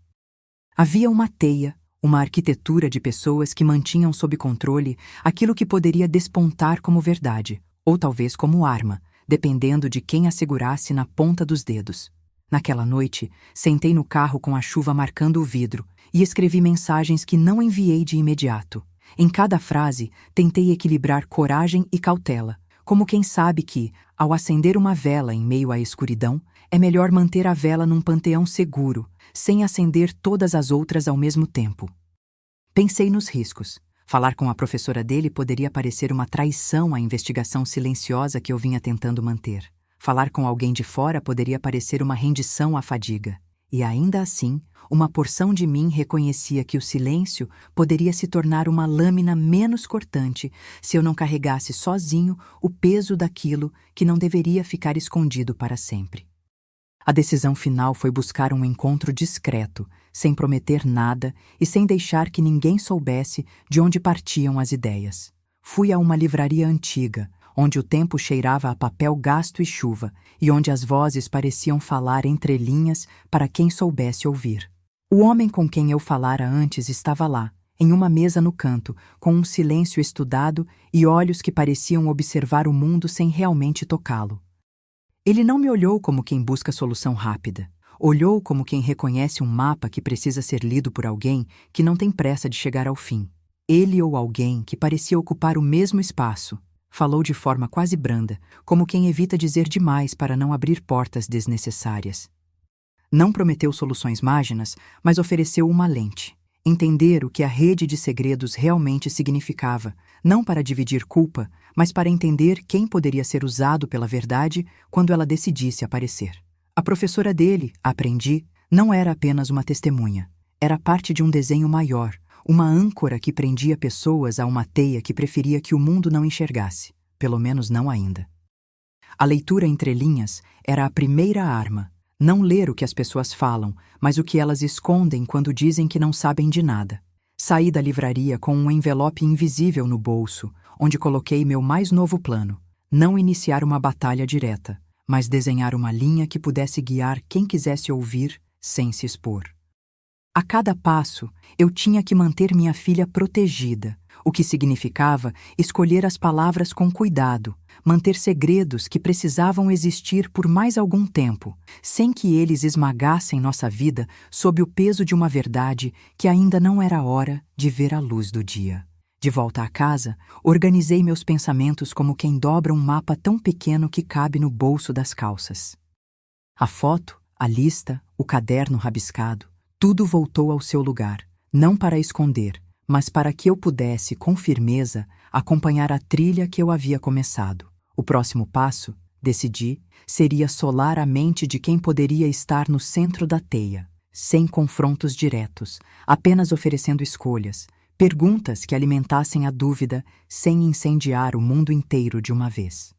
Havia uma teia, uma arquitetura de pessoas que mantinham sob controle aquilo que poderia despontar como verdade, ou talvez como arma, dependendo de quem a segurasse na ponta dos dedos. Naquela noite, sentei no carro com a chuva marcando o vidro e escrevi mensagens que não enviei de imediato. Em cada frase, tentei equilibrar coragem e cautela, como quem sabe que, ao acender uma vela em meio à escuridão, é melhor manter a vela num panteão seguro, sem acender todas as outras ao mesmo tempo. Pensei nos riscos. Falar com a professora dele poderia parecer uma traição à investigação silenciosa que eu vinha tentando manter. Falar com alguém de fora poderia parecer uma rendição à fadiga. E ainda assim, uma porção de mim reconhecia que o silêncio poderia se tornar uma lâmina menos cortante se eu não carregasse sozinho o peso daquilo que não deveria ficar escondido para sempre. A decisão final foi buscar um encontro discreto, sem prometer nada e sem deixar que ninguém soubesse de onde partiam as ideias. Fui a uma livraria antiga, onde o tempo cheirava a papel gasto e chuva, e onde as vozes pareciam falar entre linhas para quem soubesse ouvir. O homem com quem eu falara antes estava lá, em uma mesa no canto, com um silêncio estudado e olhos que pareciam observar o mundo sem realmente tocá-lo. Ele não me olhou como quem busca solução rápida. Olhou como quem reconhece um mapa que precisa ser lido por alguém que não tem pressa de chegar ao fim. Ele ou alguém que parecia ocupar o mesmo espaço. Falou de forma quase branda, como quem evita dizer demais para não abrir portas desnecessárias. Não prometeu soluções mágicas, mas ofereceu uma lente. Entender o que a rede de segredos realmente significava, não para dividir culpa, mas para entender quem poderia ser usado pela verdade quando ela decidisse aparecer. A professora dele, aprendi, não era apenas uma testemunha. Era parte de um desenho maior, uma âncora que prendia pessoas a uma teia que preferia que o mundo não enxergasse, pelo menos não ainda. A leitura entre linhas era a primeira arma. Não ler o que as pessoas falam, mas o que elas escondem quando dizem que não sabem de nada. Saí da livraria com um envelope invisível no bolso, onde coloquei meu mais novo plano: não iniciar uma batalha direta, mas desenhar uma linha que pudesse guiar quem quisesse ouvir sem se expor. A cada passo, eu tinha que manter minha filha protegida, o que significava escolher as palavras com cuidado, manter segredos que precisavam existir por mais algum tempo, sem que eles esmagassem nossa vida sob o peso de uma verdade que ainda não era hora de ver a luz do dia. De volta à casa, organizei meus pensamentos como quem dobra um mapa tão pequeno que cabe no bolso das calças. A foto, a lista, o caderno rabiscado, tudo voltou ao seu lugar, não para esconder, mas para que eu pudesse, com firmeza, acompanhar a trilha que eu havia começado. O próximo passo, decidi, seria solar a mente de quem poderia estar no centro da teia, sem confrontos diretos, apenas oferecendo escolhas, perguntas que alimentassem a dúvida, sem incendiar o mundo inteiro de uma vez.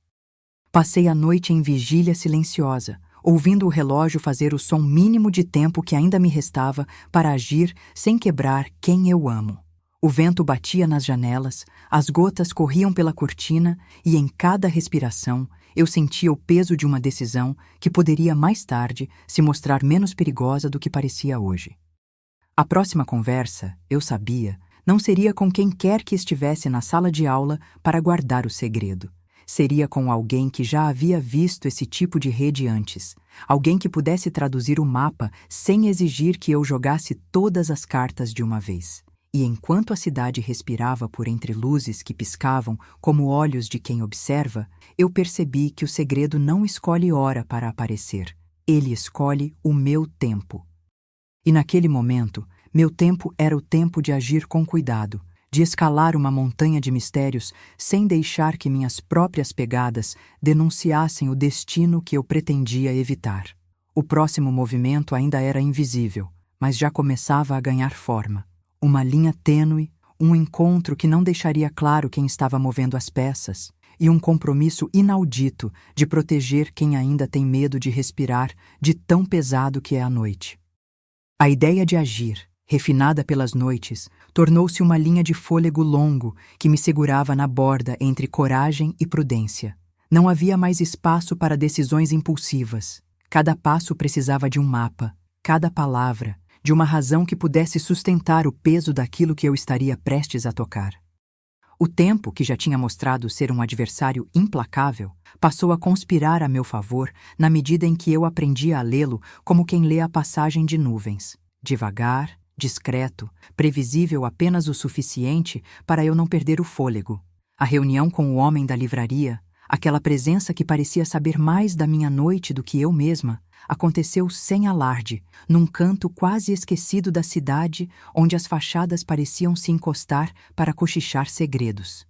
Passei a noite em vigília silenciosa, ouvindo o relógio fazer o som mínimo de tempo que ainda me restava para agir sem quebrar quem eu amo. O vento batia nas janelas, as gotas corriam pela cortina e em cada respiração eu sentia o peso de uma decisão que poderia mais tarde se mostrar menos perigosa do que parecia hoje. A próxima conversa, eu sabia, não seria com quem quer que estivesse na sala de aula para guardar o segredo. Seria com alguém que já havia visto esse tipo de rede antes, alguém que pudesse traduzir o mapa sem exigir que eu jogasse todas as cartas de uma vez. E enquanto a cidade respirava por entre luzes que piscavam como olhos de quem observa, eu percebi que o segredo não escolhe hora para aparecer. Ele escolhe o meu tempo. E naquele momento, meu tempo era o tempo de agir com cuidado, de escalar uma montanha de mistérios sem deixar que minhas próprias pegadas denunciassem o destino que eu pretendia evitar. O próximo movimento ainda era invisível, mas já começava a ganhar forma. Uma linha tênue, um encontro que não deixaria claro quem estava movendo as peças, e um compromisso inaudito de proteger quem ainda tem medo de respirar de tão pesado que é a noite. A ideia de agir, refinada pelas noites, tornou-se uma linha de fôlego longo que me segurava na borda entre coragem e prudência. Não havia mais espaço para decisões impulsivas. Cada passo precisava de um mapa, cada palavra, de uma razão que pudesse sustentar o peso daquilo que eu estaria prestes a tocar. O tempo, que já tinha mostrado ser um adversário implacável, passou a conspirar a meu favor na medida em que eu aprendia a lê-lo como quem lê a passagem de nuvens, devagar, discreto, previsível apenas o suficiente para eu não perder o fôlego. A reunião com o homem da livraria, aquela presença que parecia saber mais da minha noite do que eu mesma, aconteceu sem alarde, num canto quase esquecido da cidade, onde as fachadas pareciam se encostar para cochichar segredos.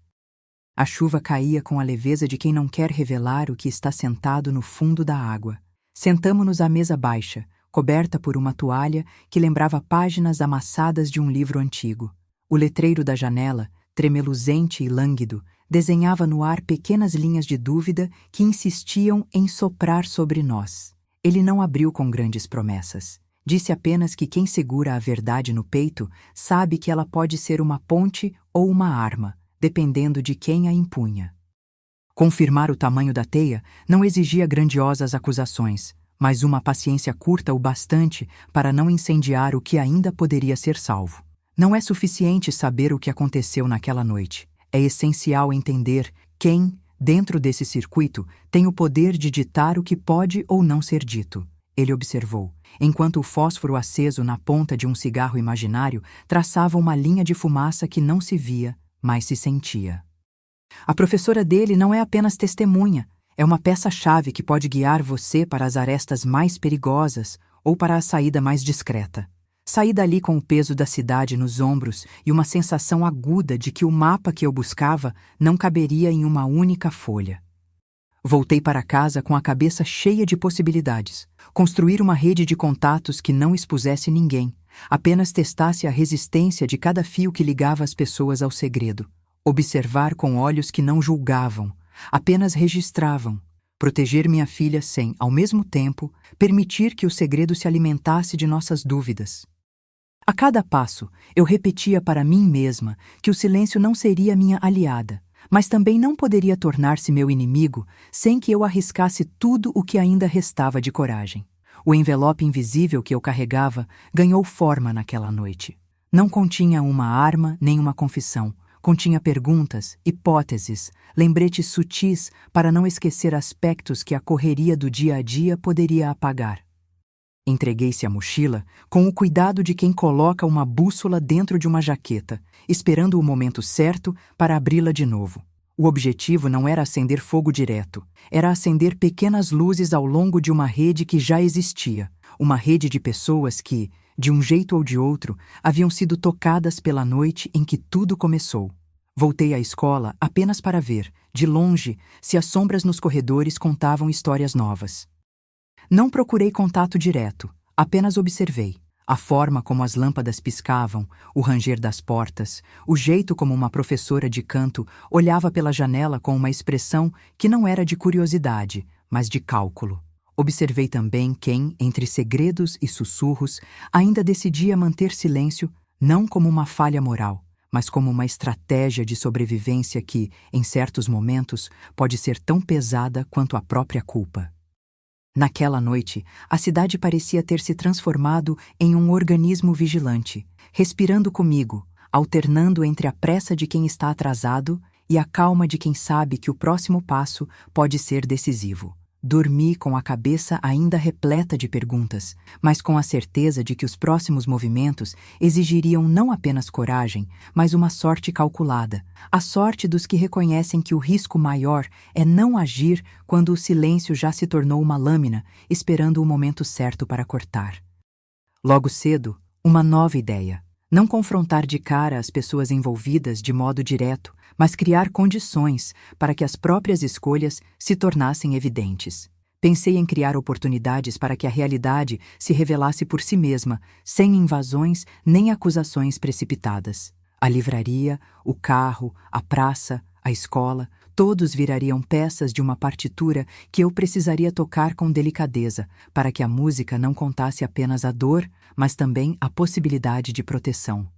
A chuva caía com a leveza de quem não quer revelar o que está sentado no fundo da água. Sentamo-nos à mesa baixa, coberta por uma toalha que lembrava páginas amassadas de um livro antigo. O letreiro da janela, tremeluzente e lânguido, desenhava no ar pequenas linhas de dúvida que insistiam em soprar sobre nós. Ele não abriu com grandes promessas. Disse apenas que quem segura a verdade no peito sabe que ela pode ser uma ponte ou uma arma, dependendo de quem a empunha. Confirmar o tamanho da teia não exigia grandiosas acusações, mas uma paciência curta o bastante para não incendiar o que ainda poderia ser salvo. Não é suficiente saber o que aconteceu naquela noite. É essencial entender quem, dentro desse circuito, tem o poder de ditar o que pode ou não ser dito. Ele observou, enquanto o fósforo aceso na ponta de um cigarro imaginário traçava uma linha de fumaça que não se via, mas se sentia. A professora dele não é apenas testemunha, é uma peça-chave que pode guiar você para as arestas mais perigosas ou para a saída mais discreta. Saí dali com o peso da cidade nos ombros e uma sensação aguda de que o mapa que eu buscava não caberia em uma única folha. Voltei para casa com a cabeça cheia de possibilidades. Construir uma rede de contatos que não expusesse ninguém, apenas testasse a resistência de cada fio que ligava as pessoas ao segredo. Observar com olhos que não julgavam, apenas registravam. Proteger minha filha sem, ao mesmo tempo, permitir que o segredo se alimentasse de nossas dúvidas. A cada passo, eu repetia para mim mesma que o silêncio não seria minha aliada, mas também não poderia tornar-se meu inimigo sem que eu arriscasse tudo o que ainda restava de coragem. O envelope invisível que eu carregava ganhou forma naquela noite. Não continha uma arma nem uma confissão. Continha perguntas, hipóteses, lembretes sutis para não esquecer aspectos que a correria do dia a dia poderia apagar. Entreguei-se à mochila com o cuidado de quem coloca uma bússola dentro de uma jaqueta, esperando o momento certo para abri-la de novo. O objetivo não era acender fogo direto, era acender pequenas luzes ao longo de uma rede que já existia, uma rede de pessoas que, de um jeito ou de outro, haviam sido tocadas pela noite em que tudo começou. Voltei à escola apenas para ver, de longe, se as sombras nos corredores contavam histórias novas. Não procurei contato direto, apenas observei. A forma como as lâmpadas piscavam, o ranger das portas, o jeito como uma professora de canto olhava pela janela com uma expressão que não era de curiosidade, mas de cálculo. Observei também quem, entre segredos e sussurros, ainda decidia manter silêncio, não como uma falha moral, mas como uma estratégia de sobrevivência que, em certos momentos, pode ser tão pesada quanto a própria culpa. Naquela noite, a cidade parecia ter se transformado em um organismo vigilante, respirando comigo, alternando entre a pressa de quem está atrasado e a calma de quem sabe que o próximo passo pode ser decisivo. Dormi com a cabeça ainda repleta de perguntas, mas com a certeza de que os próximos movimentos exigiriam não apenas coragem, mas uma sorte calculada, a sorte dos que reconhecem que o risco maior é não agir quando o silêncio já se tornou uma lâmina, esperando o momento certo para cortar. Logo cedo, uma nova ideia. Não confrontar de cara as pessoas envolvidas de modo direto, mas criar condições para que as próprias escolhas se tornassem evidentes. Pensei em criar oportunidades para que a realidade se revelasse por si mesma, sem invasões nem acusações precipitadas. A livraria, o carro, a praça, a escola, todos virariam peças de uma partitura que eu precisaria tocar com delicadeza, para que a música não contasse apenas a dor, mas também a possibilidade de proteção.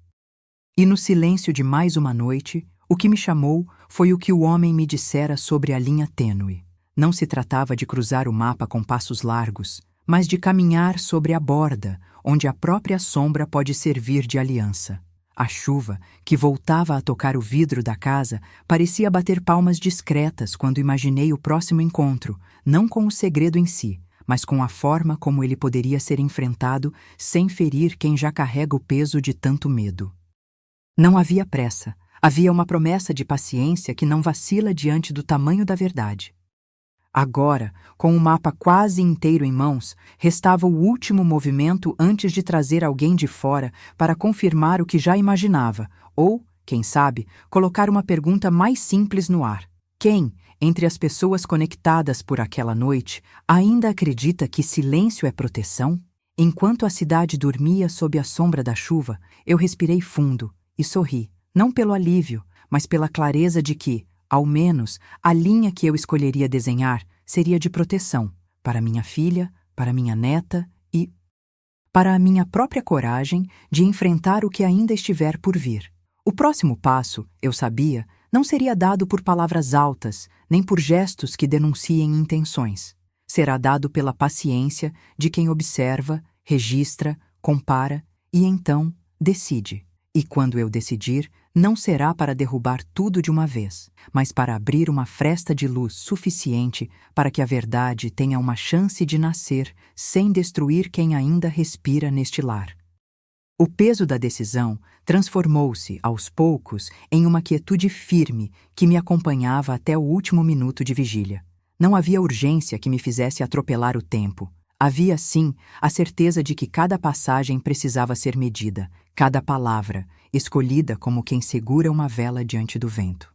E no silêncio de mais uma noite, o que me chamou foi o que o homem me dissera sobre a linha tênue. Não se tratava de cruzar o mapa com passos largos, mas de caminhar sobre a borda, onde a própria sombra pode servir de aliança. A chuva, que voltava a tocar o vidro da casa, parecia bater palmas discretas quando imaginei o próximo encontro, não com o segredo em si, mas com a forma como ele poderia ser enfrentado sem ferir quem já carrega o peso de tanto medo. Não havia pressa. Havia uma promessa de paciência que não vacila diante do tamanho da verdade. Agora, com o mapa quase inteiro em mãos, restava o último movimento antes de trazer alguém de fora para confirmar o que já imaginava, ou, quem sabe, colocar uma pergunta mais simples no ar. Quem, entre as pessoas conectadas por aquela noite, ainda acredita que silêncio é proteção? Enquanto a cidade dormia sob a sombra da chuva, eu respirei fundo e sorri. Não pelo alívio, mas pela clareza de que, ao menos, a linha que eu escolheria desenhar seria de proteção para minha filha, para minha neta e para a minha própria coragem de enfrentar o que ainda estiver por vir. O próximo passo, eu sabia, não seria dado por palavras altas, nem por gestos que denunciem intenções. Será dado pela paciência de quem observa, registra, compara e então decide. E quando eu decidir, não será para derrubar tudo de uma vez, mas para abrir uma fresta de luz suficiente para que a verdade tenha uma chance de nascer sem destruir quem ainda respira neste lar. O peso da decisão transformou-se, aos poucos, em uma quietude firme que me acompanhava até o último minuto de vigília. Não havia urgência que me fizesse atropelar o tempo. Havia, sim, a certeza de que cada passagem precisava ser medida, cada palavra, escolhida como quem segura uma vela diante do vento.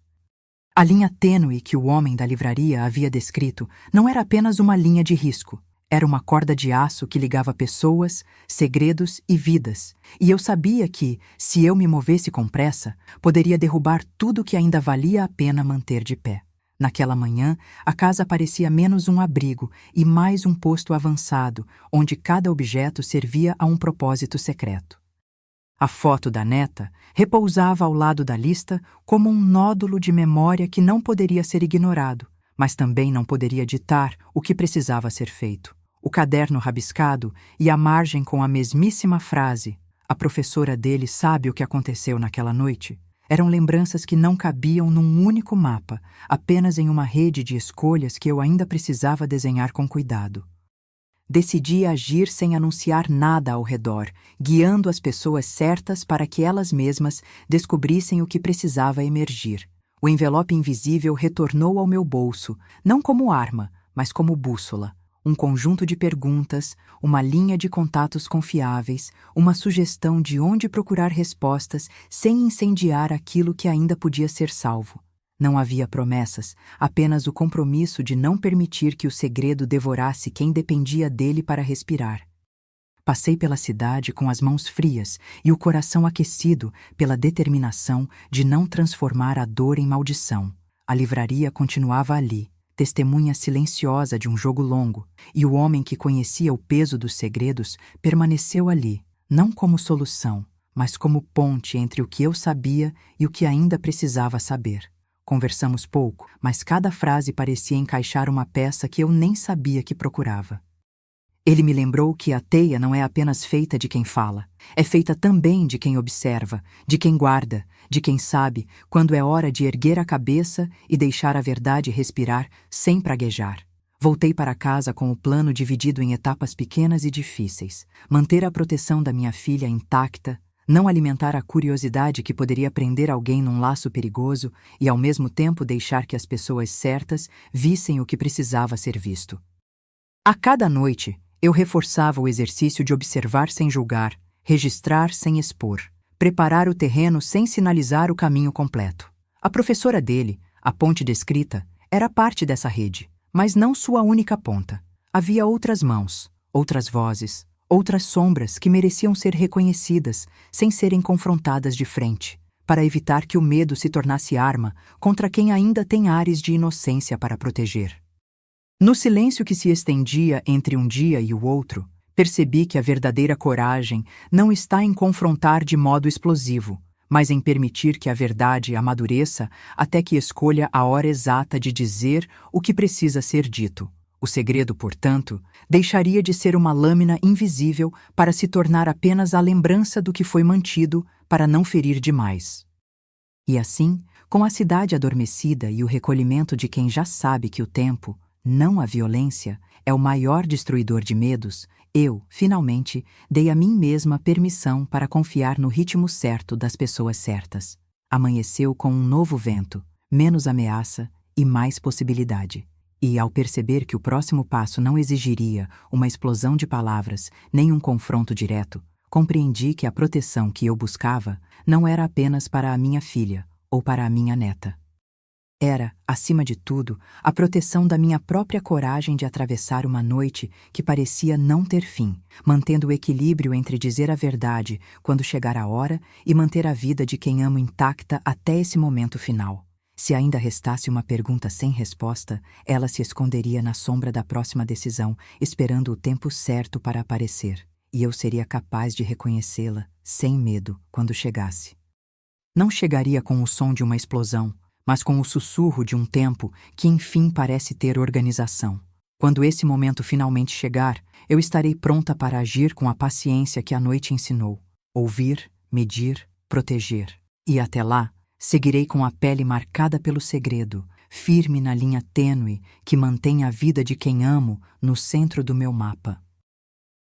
A linha tênue que o homem da livraria havia descrito não era apenas uma linha de risco, era uma corda de aço que ligava pessoas, segredos e vidas, e eu sabia que, se eu me movesse com pressa, poderia derrubar tudo que ainda valia a pena manter de pé. Naquela manhã, a casa parecia menos um abrigo e mais um posto avançado, onde cada objeto servia a um propósito secreto. A foto da neta repousava ao lado da lista como um nódulo de memória que não poderia ser ignorado, mas também não poderia ditar o que precisava ser feito. O caderno rabiscado e a margem com a mesmíssima frase "A professora dele sabe o que aconteceu naquela noite", eram lembranças que não cabiam num único mapa, apenas em uma rede de escolhas que eu ainda precisava desenhar com cuidado. Decidi agir sem anunciar nada ao redor, guiando as pessoas certas para que elas mesmas descobrissem o que precisava emergir. O envelope invisível retornou ao meu bolso, não como arma, mas como bússola. Um conjunto de perguntas, uma linha de contatos confiáveis, uma sugestão de onde procurar respostas sem incendiar aquilo que ainda podia ser salvo. Não havia promessas, apenas o compromisso de não permitir que o segredo devorasse quem dependia dele para respirar. Passei pela cidade com as mãos frias e o coração aquecido pela determinação de não transformar a dor em maldição. A livraria continuava ali, testemunha silenciosa de um jogo longo, e o homem que conhecia o peso dos segredos permaneceu ali, não como solução, mas como ponte entre o que eu sabia e o que ainda precisava saber. Conversamos pouco, mas cada frase parecia encaixar uma peça que eu nem sabia que procurava. Ele me lembrou que a teia não é apenas feita de quem fala, é feita também de quem observa, de quem guarda, de quem sabe quando é hora de erguer a cabeça e deixar a verdade respirar sem praguejar. Voltei para casa com o plano dividido em etapas pequenas e difíceis. Manter a proteção da minha filha intacta, não alimentar a curiosidade que poderia prender alguém num laço perigoso e, ao mesmo tempo, deixar que as pessoas certas vissem o que precisava ser visto. A cada noite, eu reforçava o exercício de observar sem julgar, registrar sem expor, preparar o terreno sem sinalizar o caminho completo. A professora dele, a ponte descrita, era parte dessa rede, mas não sua única ponta. Havia outras mãos, outras vozes, outras sombras que mereciam ser reconhecidas sem serem confrontadas de frente, para evitar que o medo se tornasse arma contra quem ainda tem ares de inocência para proteger. No silêncio que se estendia entre um dia e o outro, percebi que a verdadeira coragem não está em confrontar de modo explosivo, mas em permitir que a verdade amadureça até que escolha a hora exata de dizer o que precisa ser dito. O segredo, portanto, deixaria de ser uma lâmina invisível para se tornar apenas a lembrança do que foi mantido para não ferir demais. E assim, com a cidade adormecida e o recolhimento de quem já sabe que o tempo, não a violência, é o maior destruidor de medos, eu, finalmente, dei a mim mesma permissão para confiar no ritmo certo das pessoas certas. Amanheceu com um novo vento, menos ameaça e mais possibilidade. E, ao perceber que o próximo passo não exigiria uma explosão de palavras nem um confronto direto, compreendi que a proteção que eu buscava não era apenas para a minha filha ou para a minha neta. Era, acima de tudo, a proteção da minha própria coragem de atravessar uma noite que parecia não ter fim, mantendo o equilíbrio entre dizer a verdade quando chegar a hora e manter a vida de quem amo intacta até esse momento final. Se ainda restasse uma pergunta sem resposta, ela se esconderia na sombra da próxima decisão, esperando o tempo certo para aparecer, e eu seria capaz de reconhecê-la, sem medo, quando chegasse. Não chegaria com o som de uma explosão, mas com o sussurro de um tempo que enfim parece ter organização. Quando esse momento finalmente chegar, eu estarei pronta para agir com a paciência que a noite ensinou. Ouvir, medir, proteger. E até lá, seguirei com a pele marcada pelo segredo, firme na linha tênue que mantém a vida de quem amo no centro do meu mapa.